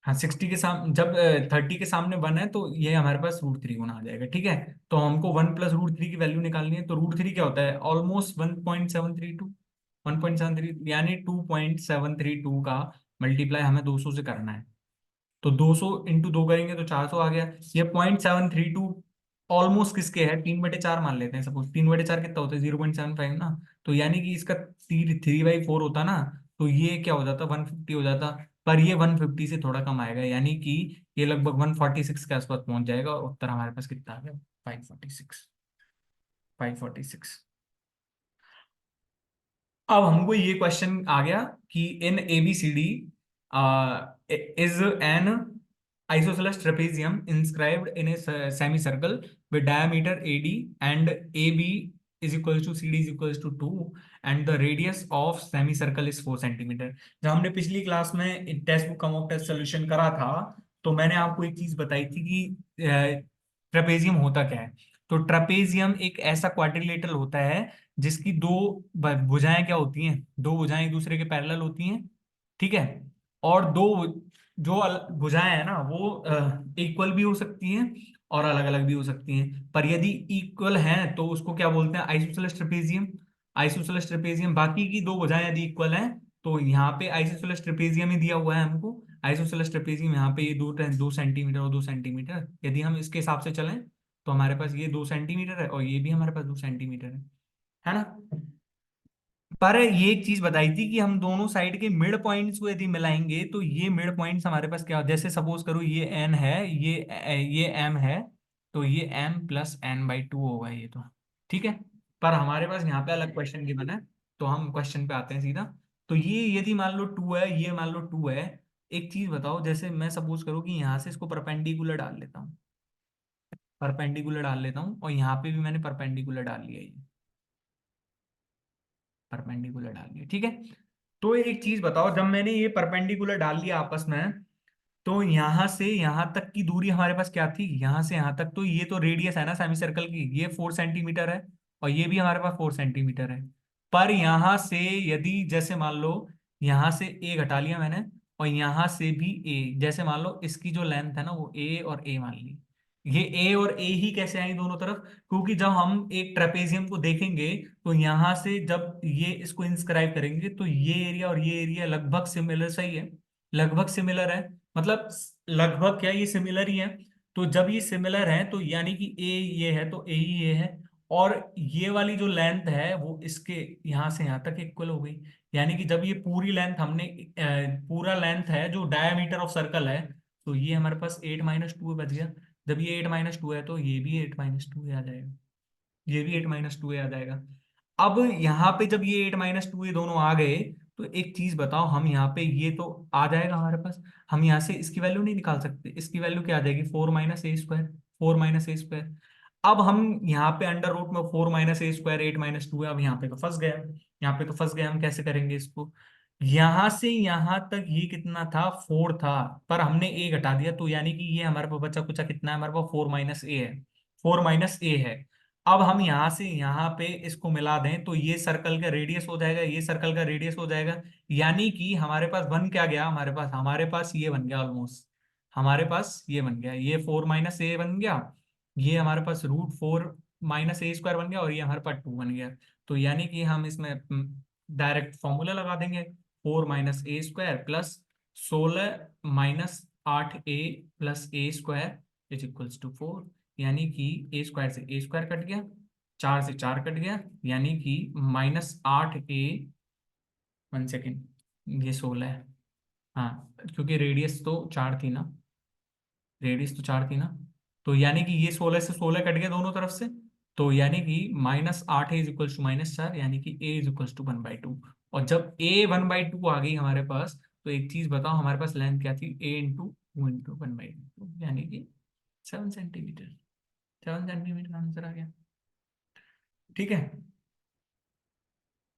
हाँ 60 के सामने, जब 30 के सामने 1 है तो ये हमारे पास √3 गुना आ जाएगा, ठीक है। तो हमको 1 + √3 की वैल्यू निकालनी है, तो √3 क्या होता है, ऑलमोस्ट 1.732, 1.73, यानी 2.732 का मल्टीप्लाई हमें 200 से करना है। तो 200 इंटू 2 करेंगे तो 400 आ गया। ये 0.732 ऑलमोस्ट किसके है, 3/4 मान लेते हैं, सपोज 3/4 कितना होता है, 0.75 ना। तो यानी कि इसका 3/4 होता ना, तो ये क्या हो जाता, 150 हो जाता। पर ये 150 से थोड़ा कम आएगा, यानी कि ये लगभग 146 के आसपास पहुंच जाएगा, और उत्तर हमारे पास कितना आ गया, 546, 546। अब हमको ये क्वेश्चन आ गया कि इन ABCD is an isosceles trapezium inscribed in a semicircle with diameter AD and AB is equals to CD is equals to 2 and the radius of semicircle is 4 centimetre. जब हमने पिछली क्लास में टेक्स्ट बुक का mock test solution करा था, तो मैंने आपको एक चीज बताई थी कि ट्रेपेजियम होता क्या है। तो ट्रेपेजियम एक ऐसा क्वाड्रिलेटरल होता है जिसकी दो भुजाएं क्या होती हैं, दो भुजाएं एक दूसरे के पैरेलल होती हैं, ठीक है। और दो जो भुजाएं हैं ना वो इक्वल भी हो सकती हैं और अलग अलग भी हो सकती हैं, पर यदि इक्वल हैं तो उसको क्या बोलते हैं, आइसोसेलेस ट्रेपेजियम। आइसोसेलेस ट्रेपेजियम, बाकी की दो भुजाएं यदि इक्वल हैं, तो यहाँ पे आइसोसेलेस ट्रेपेजियम ही दिया हुआ है हमको। आइसोसेलेस ट्रेपेजियम यहाँ पे ये 2 सेंटीमीटर और 2 सेंटीमीटर, यदि हम इसके हिसाब से चलें तो हमारे पास ये 2 सेंटीमीटर है और ये भी हमारे पास 2 सेंटीमीटर है ना। पर ये एक चीज बताई थी कि हम दोनों साइड के मिड पॉइंट्स को यदि मिलाएंगे तो ये मिड पॉइंट्स हमारे पास क्या, जैसे सपोज करो ये एन है, ये एम है, तो ये m + n/2 होगा ये तो, ठीक है। पर हमारे पास यहाँ पे अलग क्वेश्चन गिवन है, तो हम क्वेश्चन पे आते हैं सीधा। तो ये यदि मान लो 2 है, ये मान लो 2 है, एक चीज बताओ, जैसे मैं सपोज करूँ कि यहाँ से इसको परपेंडिकुलर डाल लेता हूँ, परपेंडिकुलर डाल लेता हूँ, और यहाँ पे भी मैंने परपेंडिकुलर डाल लिया, ये परपेंडिकुलर डाल लिया, ठीक है। तो एक चीज बताओ, जब मैंने ये परपेंडिकुलर डाल लिया आपस में, तो यहां से यहां तक की दूरी हमारे पास क्या थी, यहां से यहां तक, तो ये तो रेडियस है ना सेमी सर्कल की, ये 4 सेंटीमीटर है, और ये भी हमारे पास 4 सेंटीमीटर है। पर यहां से यदि जैसे मान लो यहां से ए घटा लिया मैंने, और यहां से भी ए, जैसे मान लो इसकी जो लेंथ है ना वो ए और ए मान ली, ये ए और ए ही कैसे आई दोनों तरफ, क्योंकि जब हम एक ट्रेपेजियम को देखेंगे तो यहां से जब ये इसको इंस्क्राइब करेंगे तो ये एरिया और ये एरिया लगभग सिमिलर, सही है, लगभग सिमिलर है, मतलब लगभग क्या, ये सिमिलर ही है। तो जब ये सिमिलर है तो यानी कि ए ये है तो ए ही ये है, और ये वाली जो लेंथ है वो इसके यहां से यहां तक इक्वल हो गई। यानी कि जब ये पूरी लेंथ हमने पूरा लेंथ है जो डायमीटर ऑफ सर्कल है, तो ये हमारे पास 8 - 2 बच गया। जब ये 8 - 2 है तो ये भी 8 - 2 आ जाएगा, ये भी 8 - 2 आ जाएगा। अब यहाँ पे जब ये 8 - 2 ये दोनों आ गए, तो एक चीज बताओ, हम यहाँ पे ये तो आ जाएगा हमारे पास, हम यहाँ से इसकी वैल्यू नहीं निकाल सकते, इसकी वैल्यू क्या आ जाएगी, 4 - A², 4 - A²। अब हम यहाँ पे अंडर रूट में 4 - A², 8 - 2 है, अब यहाँ पे तो फंस गया, यहाँ पे तो फंस गया, हम कैसे करेंगे इसको। यहां से यहां तक ये कितना था, 4 था, पर हमने ए घटा दिया, तो यानी कि ये हमारे पास बचा कुचा कितना है, हमारे पास 4 - A है, 4 - A है। अब हम यहां से यहां पे इसको मिला दें तो ये सर्कल का रेडियस हो जाएगा, ये सर्कल का रेडियस हो जाएगा, यानी कि हमारे पास बन क्या गया, हमारे पास ये बन गया ऑलमोस्ट, हमारे पास ये बन गया, ये 4 - A बन गया, ये हमारे पास √4 - A² बन गया, और ये हमारे पास 2 बन गया। तो यानी कि हम इसमें डायरेक्ट फॉर्मूला लगा देंगे, 4 - A² plus 16 - 8A+A² is equals to 4। यानी कि A² से A² कट गया, 4 से 4 कट गया, यानी कि -8A, 1 सेकेंड, ये 16 है, हाँ क्योंकि रेडियस तो 4 थी ना, तो यानी कि ये 16 से 16 कट गया दोनों तरफ से, तो यानी कि -8A इज इक्वल्स टू -4, यानी कि A इज इक्वल्स टू 1/2। और जब A 1/2 आ गई हमारे पास, तो एक चीज बताओ, हमारे पास लेंथ क्या थी, A × 2 × 1/2, यानी कि 7 सेंटीमीटर, 7 सेंटीमीटर आंसर आ गया। ठीक है।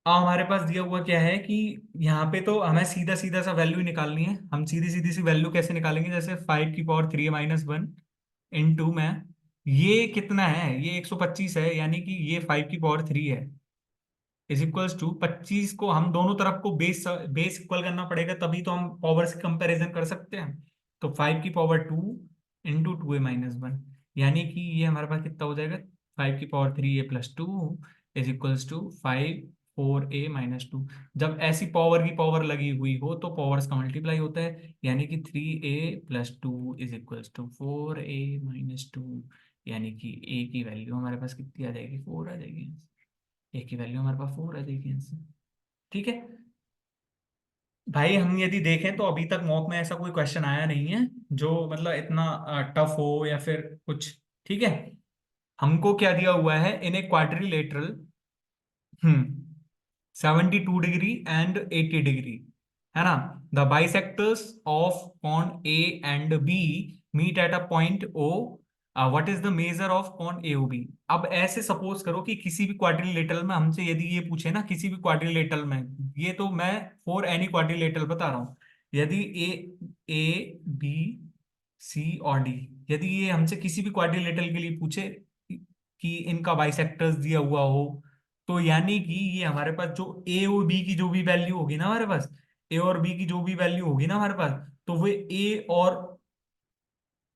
अब हमारे पास दिया हुआ क्या है कि यहाँ पे तो हमें सीधा सीधा सा वैल्यू ही निकालनी है, हम सीधी सीधी सी वैल्यू कैसे निकालेंगे, जैसे 5⁻³ - 1 इन 2 में ये कितना है, ये 125 है, यानी कि ये 5⁻³ है, इज इक्वल्स टू 25 को हम दोनों तरफ को बेस बेस इक्वल करना पड़ेगा, तभी तो हम पावर्स की कंपैरिजन कर सकते हैं। तो 5⁻² × 2A - 1, यानी कि ये हमारे पास कितना हो जाएगा, 5⁻3A+2 is equals to 5 4A - 2। जब ऐसी पावर की पावर लगी हुई हो तो पावर्स का मल्टीप्लाई होता है, यानी कि 3A+2 is equals to 4A - 2, यानी कि ए की वैल्यू हमारे पास कितनी आ जाएगी, 4 आ जाएगी, ए की वैल्यू हमारे पास 4 आ जाएगी आंसर। ठीक है भाई, हम यदि देखें तो अभी तक मॉक में ऐसा कोई क्वेश्चन आया नहीं है जो मतलब इतना टफ हो या फिर कुछ। ठीक है, हमको क्या दिया हुआ है, in a quadrilateral, 72 degree and 80 degree, है ना, द बाइसेक्टर्स ऑफ कॉन A and B meet at a point O, what is the measure of कॉन ए ओ बी। अब ऐसे सपोज करो कि किसी भी क्वाड्रिलेटरल में हमसे यदि ये पूछे ना, किसी भी क्वाड्रिलेटरल में, ये तो मैं फॉर एनी क्वाड्रिलेटरल बता रहा हूं, यदि A B C और D, यदि ये हमसे किसी भी क्वाड्रिलेटरल के लिए पूछे कि इनका बाइसेक्टर्स दिया हुआ हो, तो यानी कि ये हमारे पास जो ए और बी की जो भी वैल्यू होगी ना हमारे पास, ए और बी की जो भी वैल्यू होगी ना हमारे पास, तो वो ए और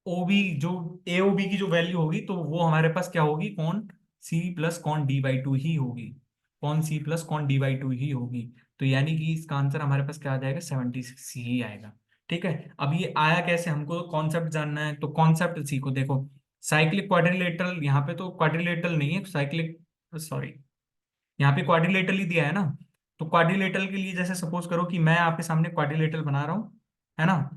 ओ बी जो ए ओ बी की जो वैल्यू होगी तो वो हमारे पास क्या होगी, कौन C + कौन D/2 ही होगी, कौन C + कौन D/2 ही होगी। तो यानी कि इसका आंसर हमारे पास क्या आ जाएगा, 76 ही आएगा। ठीक है, अब ये आया कैसे, हमको कॉन्सेप्ट जानना है, तो कॉन्सेप्ट सीखो। देखो, साइक्लिक क्वाड्रिलेटरल, यहाँ पे तो क्वाड्रिलेटरल नहीं है, साइक्लिक, सॉरी, यहाँ पे क्वाड्रिलेटरल ही दिया है ना। तो क्वाड्रिलेटरल के लिए जैसे सपोज करो कि मैं आपके सामने क्वाड्रिलेटरल बना रहा हूँ, है ना,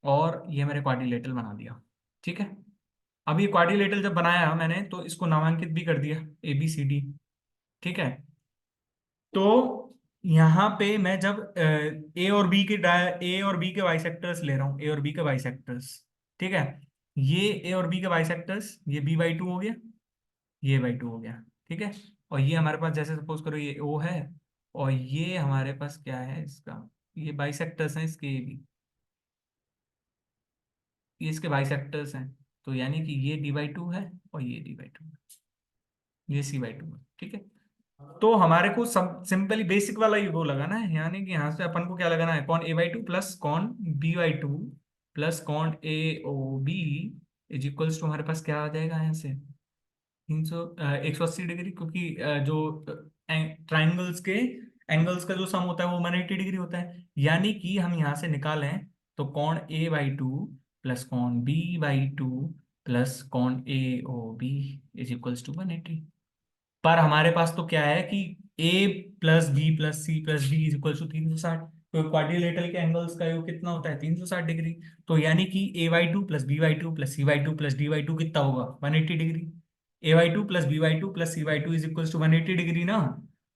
और ये मैंने क्वाड्रिलेटरल बना दिया। ठीक है, अब ये क्वाड्रिलेटरल जब बनाया मैंने तो इसको नामांकित भी कर दिया ABCD। ठीक है, तो यहाँ पे मैं जब ए और बी के बाइसेक्टर्स ले रहा हूँ, ए और बी के बाइसेक्टर्स, ठीक है, ये ए और बी के बाइसेक्टर्स, ये B/2 हो गया, ये बाई 2 हो गया। ठीक है, और ये हमारे पास जैसे सपोज करो ये O है, और ये हमारे पास क्या है इसका, ये बाइसेक्टर्स हैं इसके, ये इसके बाइसेक्टर्स हैं, तो यानी कि ये D/2 है और ये D/2 है, ये C/2 है। ठीक है, तो हमारे को सब सिंपली बेसिक वाला ही वो लगाना है, यानी कि यहाँ से अपन को क्या लगाना है, कॉन A/2 प्लस कॉन B/2 प्लस कॉन AOB इज इक्वल्स टू हमारे पास क्या आ जाएगा यहाँ से 300 180 डिग्री, क्योंकि जो ट्राइंगल्स के एंगल्स का जो सम होता है वो 180 डिग्री होता है। यानी कि हम यहाँ से निकालें तो कॉन A/2 प्लस कॉन B/2 प्लस कॉन AOB इज इक्वल्स टू 180। पर हमारे पास तो क्या है कि A plus B plus C plus D is equal to 360। तो क्वाड्रिलेटरल के एंगल्स का योग कितना होता है 360 डिग्री। तो यानी कि A/2 plus B/2 plus C/2 plus D/2 कितना होगा 180 degree. A/2 plus B/2 plus C/2 is equal to 180 degree ना।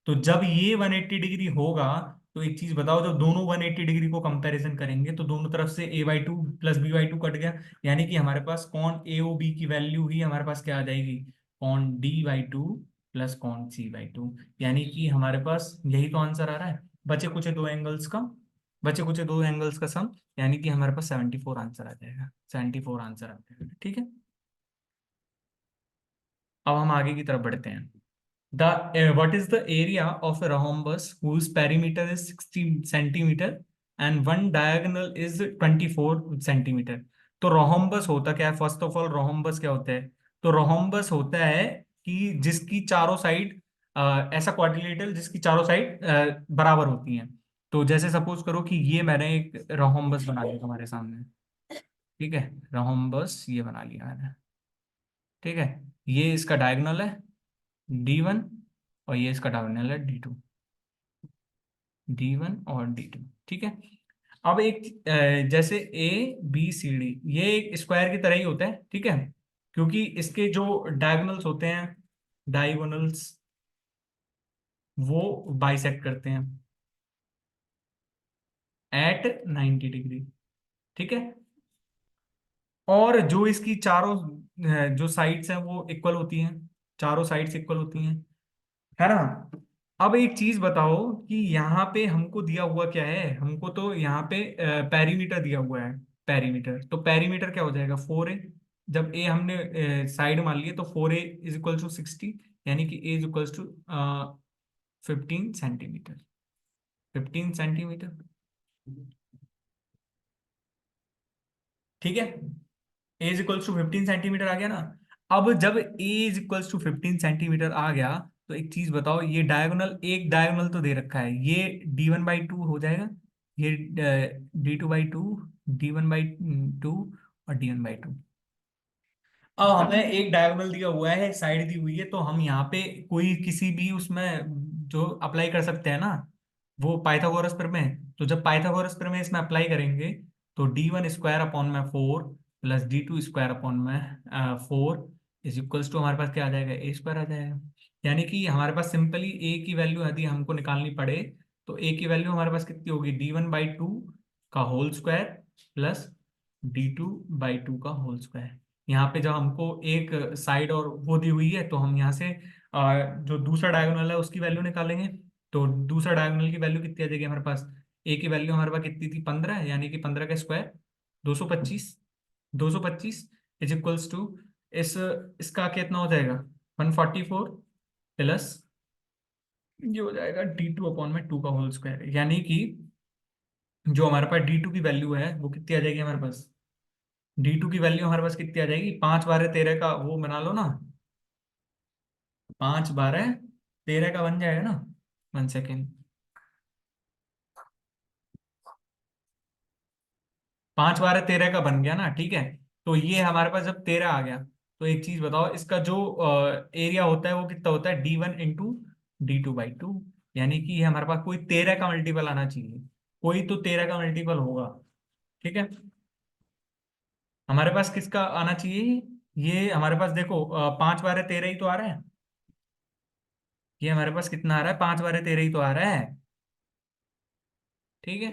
तो जब ये 180 डिग्री होगा तो एक चीज बताओ, जब दोनों 180 डिग्री को कंपैरिजन करेंगे तो दोनों तरफ से A/2 प्लस B/2 कट गया। यानी कि हमारे पास कॉन AOB की वैल्यू ही हमारे पास क्या आ जाएगी cone D/2 plus cone C/2। यानी कि हमारे पास यही तो आंसर आ रहा है बचे कुछ दो एंगल्स का, बचे कुछ दो एंगल्स का सम। यानी कि हमारे पास 74 आंसर आ जाएगा, 74 आंसर आ जाएगा। ठीक है, अब हम आगे की तरफ बढ़ते हैं। The what is the area of a rhombus whose perimeter is 60 centimeter and one diagonal is 24 centimeter? तो रोहम्बस होता क्या है, फर्स्ट ऑफ ऑल रोहम्बस क्या होता है? तो रोहम्बस होता है कि जिसकी चारों साइड ऐसा क्वाड्रिलेटरल जिसकी चारों साइड बराबर होती हैं। तो जैसे सपोज करो कि ये मैंने एक रोहम्बस बना लिया तुम्हारे सामने। ठीक है, रोहम्बस ये बना लिया मैंने। ठीक है, ये इसका डायगोनल है D1 और ये इसका डायगोनल है D2, D1 और D2। ठीक है, अब एक जैसे ABCD ये एक स्क्वायर की तरह ही होता है। ठीक है, क्योंकि इसके जो डायगोनल्स होते हैं, डायगोनल्स वो बाइसेक्ट करते हैं एट 90 डिग्री। ठीक है, और जो इसकी चारों जो साइड्स हैं वो इक्वल होती हैं, चारों साइड्स इक्वल होती हैं, है ना। अब एक चीज बताओ कि यहाँ पे हमको दिया हुआ क्या है, हमको तो यहाँ पे पेरीमीटर दिया हुआ है। पेरीमीटर, तो पेरीमीटर क्या हो जाएगा 4A। जब ए हमने साइड मान लिए तो 4A इज इक्वल टू 60। यानी कि A is equal to 15 centimetre. 15 centimetre. ठीक है, A is equals to 15 centimetre आ गया ना। अब जब A is equals to 15 centimetre आ गया तो एक चीज बताओ, ये डायगोनल, एक डायगोनल तो दे रखा है, ये D1/2 हो जाएगा, ये D2/2, D1/2 और D1/2। अब हमें एक डायगोनल दिया हुआ है, साइड दी हुई है, तो हम यहाँ पे कोई किसी भी उसमें जो अप्लाई कर सकते हैं ना, वो पाइथागोरस प्रमेय। तो जब पाइथागोरस प्रमेय इसमें अप्लाई करेंगे तो D1 स्क्वायर अपॉन में 4 प्लस D2 स्क्वायर अपॉन में 4 इज इक्वल्स टू हमारे पास क्या आ जाएगा A² आ जाएगा। यानी कि हमारे पास सिंपली ए की वैल्यू यदि हमको निकालनी पड़े तो ए की वैल्यू हमारे पास कितनी होगी D1/2 का होल स्क्वायर प्लस D2/2 का होल स्क्वायर। यहाँ पे जब हमको एक साइड और वो दी हुई है तो हम यहाँ से जो दूसरा डायगोनल है उसकी वैल्यू निकालेंगे। तो दूसरा डायगोनल की वैल्यू कितनी आ जाएगी हमारे पास, ए की वैल्यू हमारे पास कितनी थी 15, यानी कि 15 का स्क्वायर 225। 225 इज इक्वल्स टू इस इसका कितना हो जाएगा 144 प्लस ये हो जाएगा D2/2 का होल स्क्वायर। यानी कि जो हमारे पास D2 की वैल्यू है वो कितनी आ जाएगी हमारे पास, D2 की वैल्यू हमारे पास कितनी आ जाएगी 5 12 13 का वो बना लो ना, 5 12 13 का बन जाएगा ना। 1 सेकेंड, 5 12 13 का बन गया ना। ठीक है, तो ये हमारे पास जब 13 आ गया तो एक चीज बताओ, इसका जो एरिया होता है वो कितना होता है D1 × D2/2। यानी कि ये हमारे पास कोई 13 का मल्टीपल आना चाहिए, कोई तो 13 का मल्टीपल होगा। ठीक है, हमारे पास किसका आना चाहिए, ये हमारे पास देखो 5 12 13 ही तो आ रहा है। ये हमारे पास कितना आ रहा है 5 12 13 ही तो आ रहा है। ठीक है,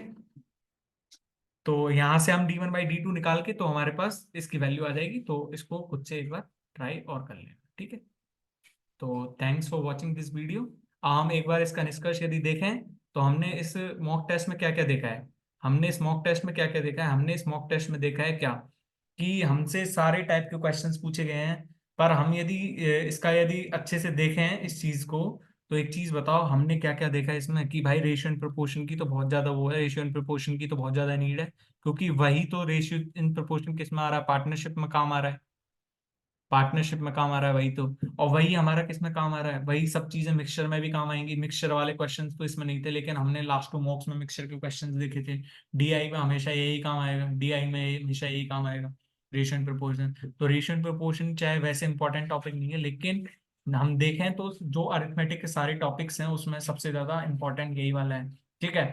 तो यहां से हम D1/D2 निकाल के तो हमारे पास इसकी वैल्यू आ जाएगी। तो इसको खुद से एक बार ट्राई और कर लेना। ठीक है, तो thanks for watching this video. हम एक बार इसका निष्कर्ष यदि देखें तो हमने इस मॉक टेस्ट में क्या क्या देखा है, हमने इस मॉक टेस्ट में क्या क्या देखा है, हमने इस मॉक टेस्ट में देखा है क्या कि हमसे सारे टाइप के क्वेश्चंस पूछे गए हैं। पर हम यदि इसका यदि अच्छे से देखें इस चीज को, तो एक चीज बताओ हमने क्या क्या देखा है इसमें कि भाई रेशियो एंड प्रोपोर्शन की तो बहुत ज्यादा वो है, रेशियो एंड प्रोपोर्शन की तो बहुत ज्यादा नीड है, क्योंकि वही तो रेशियो इन प्रोपोर्शन किस में आ रहा है, पार्टनरशिप में काम आ रहा है। पार्टनरशिप में काम आ रहा है वही तो। और वही हमारा किस में काम आ रहा है, वही सब चीजें मिक्सचर में भी काम आएंगी। मिक्सचर वाले क्वेश्चंस तो इसमें नहीं थे, लेकिन हमने लास्ट 2 मॉक्स में मिक्सचर के क्वेश्चंस देखे थे। डीआई में हमेशा यही काम आएगा, डीआई में हमेशा यही काम आएगा, रेशियो एंड प्रोपोर्शन। तो रेशियो एंड प्रोपोर्शन चाहे वैसे इंपॉर्टेंट टॉपिक नहीं है, लेकिन हम देखें तो जो अरिथमेटिक के सारे टॉपिक्स हैं उसमें सबसे ज्यादा इंपॉर्टेंट यही वाला है। ठीक है।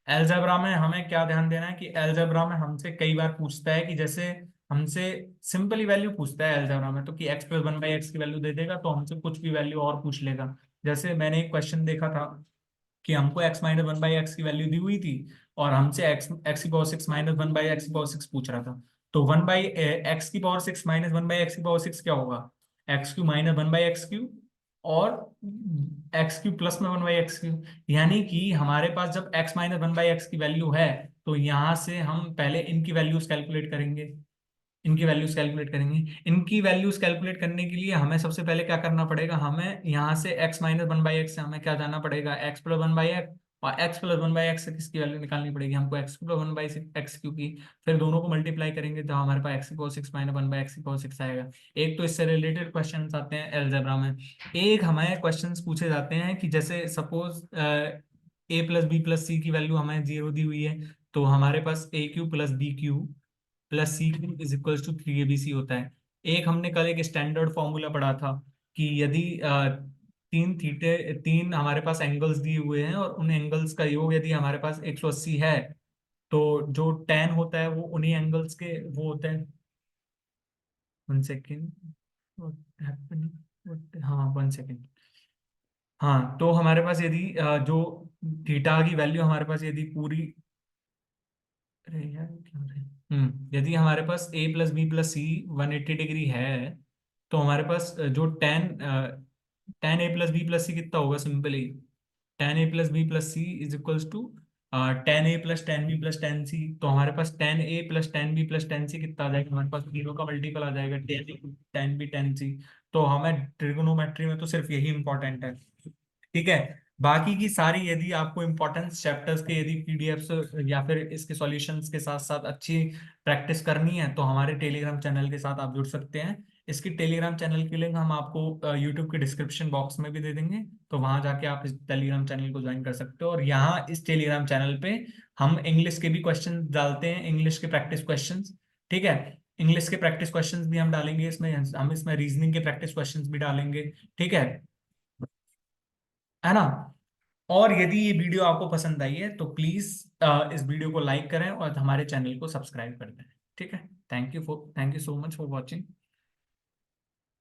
एलजेब्रा में हमें क्या ध्यान देना है कि एलजेब्रा में हमसे कई बार पूछता है कि जैसे हमसे सिंपली वैल्यू पूछता है एलजेब्रा में, तो कि x प्लस 1/x की वैल्यू दे देगा, तो हमसे कुछ भी वैल्यू और पूछ लेगा। जैसे मैंने एक क्वेश्चन देखा था कि हमको x-1/x की वैल्यू दी हुई थी, और हमसे x की पावर 6 -1/x की पावर 6 पूछ रहा था। तो 1/x की पावर 6 -1/x की पावर 6 क्या होगा, x³ -1/x³ और x³ प्लस में 1/x³। यानी कि हमारे पास जब x -1/x की वैल्यू है, तो यहां से हम पहले इनकी वैल्यूज कैलकुलेट करेंगे। इनकी वैल्यूज कैलकुलेट करने के लिए हमें सबसे पहले क्या करना पड़ेगा, हमें यहाँ से x -1/x से हमें क्या जाना पड़ेगा, x प्लस 1/x, और x प्लस 1/x से किसकी वैल्यू निकालनी पड़ेगी हमको, x प्लस 1/x क्योंकि फिर दोनों को मल्टीप्लाई करेंगे तो हमारे पास x की पावर 6 -1/x की पावर 6 आएगा। एक तो इससे रिलेटेड क्वेश्चन आते हैं एलजेब्रा में। एक हमारे क्वेश्चन पूछे जाते हैं कि जैसे सपोज a+b+c की वैल्यू हमें 0 दी हुई है, तो हमारे पास a³ plus b³ plus c³ is equal to 3abc होता है। एक हमने कल एक स्टैंडर्ड फॉर्मूला पढ़ा था कि यदि तीन हमारे पास एंगल्स दिए हुए हैं और उन एंगल्स का योग यदि हमारे पास 180 है, तो जो tan होता है वो उन्हीं एंगल्स के वो होते हैं। 1 सेकेंड, हाँ 1 सेकेंड। हाँ, तो हमारे पास यदि जो थीटा की वैल्यू हमारे पास यदि पूरी, अरे यार क्या हो रहा है? यदि हमारे पास a+b+c 180 डिग्री है, तो हमारे पास जो tan a+b+c कितना होगा, simply tan a+b+c is equals to tan a plus tan b plus tan c। तो हमारे पास tan a plus tan b plus tan c कितना आ जाएगा, हमारे पास तीनों का मल्टीपल आ जाएगा, tan b tan c। तो हमें ट्रिगोनोमेट्री में तो सिर्फ यही इंपॉर्टेंट है। ठीक है। बाकी की सारी यदि आपको इंपॉर्टेंस चैप्टर्स के यदि पीडीएफ्स या फिर इसके सॉल्यूशंस के साथ साथ अच्छी प्रैक्टिस करनी है, तो हमारे टेलीग्राम चैनल के साथ आप जुड़ सकते हैं। इसकी टेलीग्राम चैनल की लिंक हम आपको यूट्यूब के डिस्क्रिप्शन बॉक्स में भी दे देंगे, तो वहां जाके आप इस टेलीग्राम चैनल को ज्वाइन कर सकते हो। और यहाँ इस टेलीग्राम चैनल पे हम इंग्लिश के भी क्वेश्चन डालते हैं, इंग्लिश के प्रैक्टिस क्वेश्चंस। ठीक है। इंग्लिश के प्रैक्टिस क्वेश्चंस भी हम डालेंगे इसमें, हम इसमें रीजनिंग के प्रैक्टिस क्वेश्चंस भी डालेंगे। ठीक है ना। और यदि ये वीडियो आपको पसंद आई है तो प्लीज इस वीडियो को लाइक करें और हमारे चैनल को सब्सक्राइब कर दें। ठीक है। Thank you so much for watching.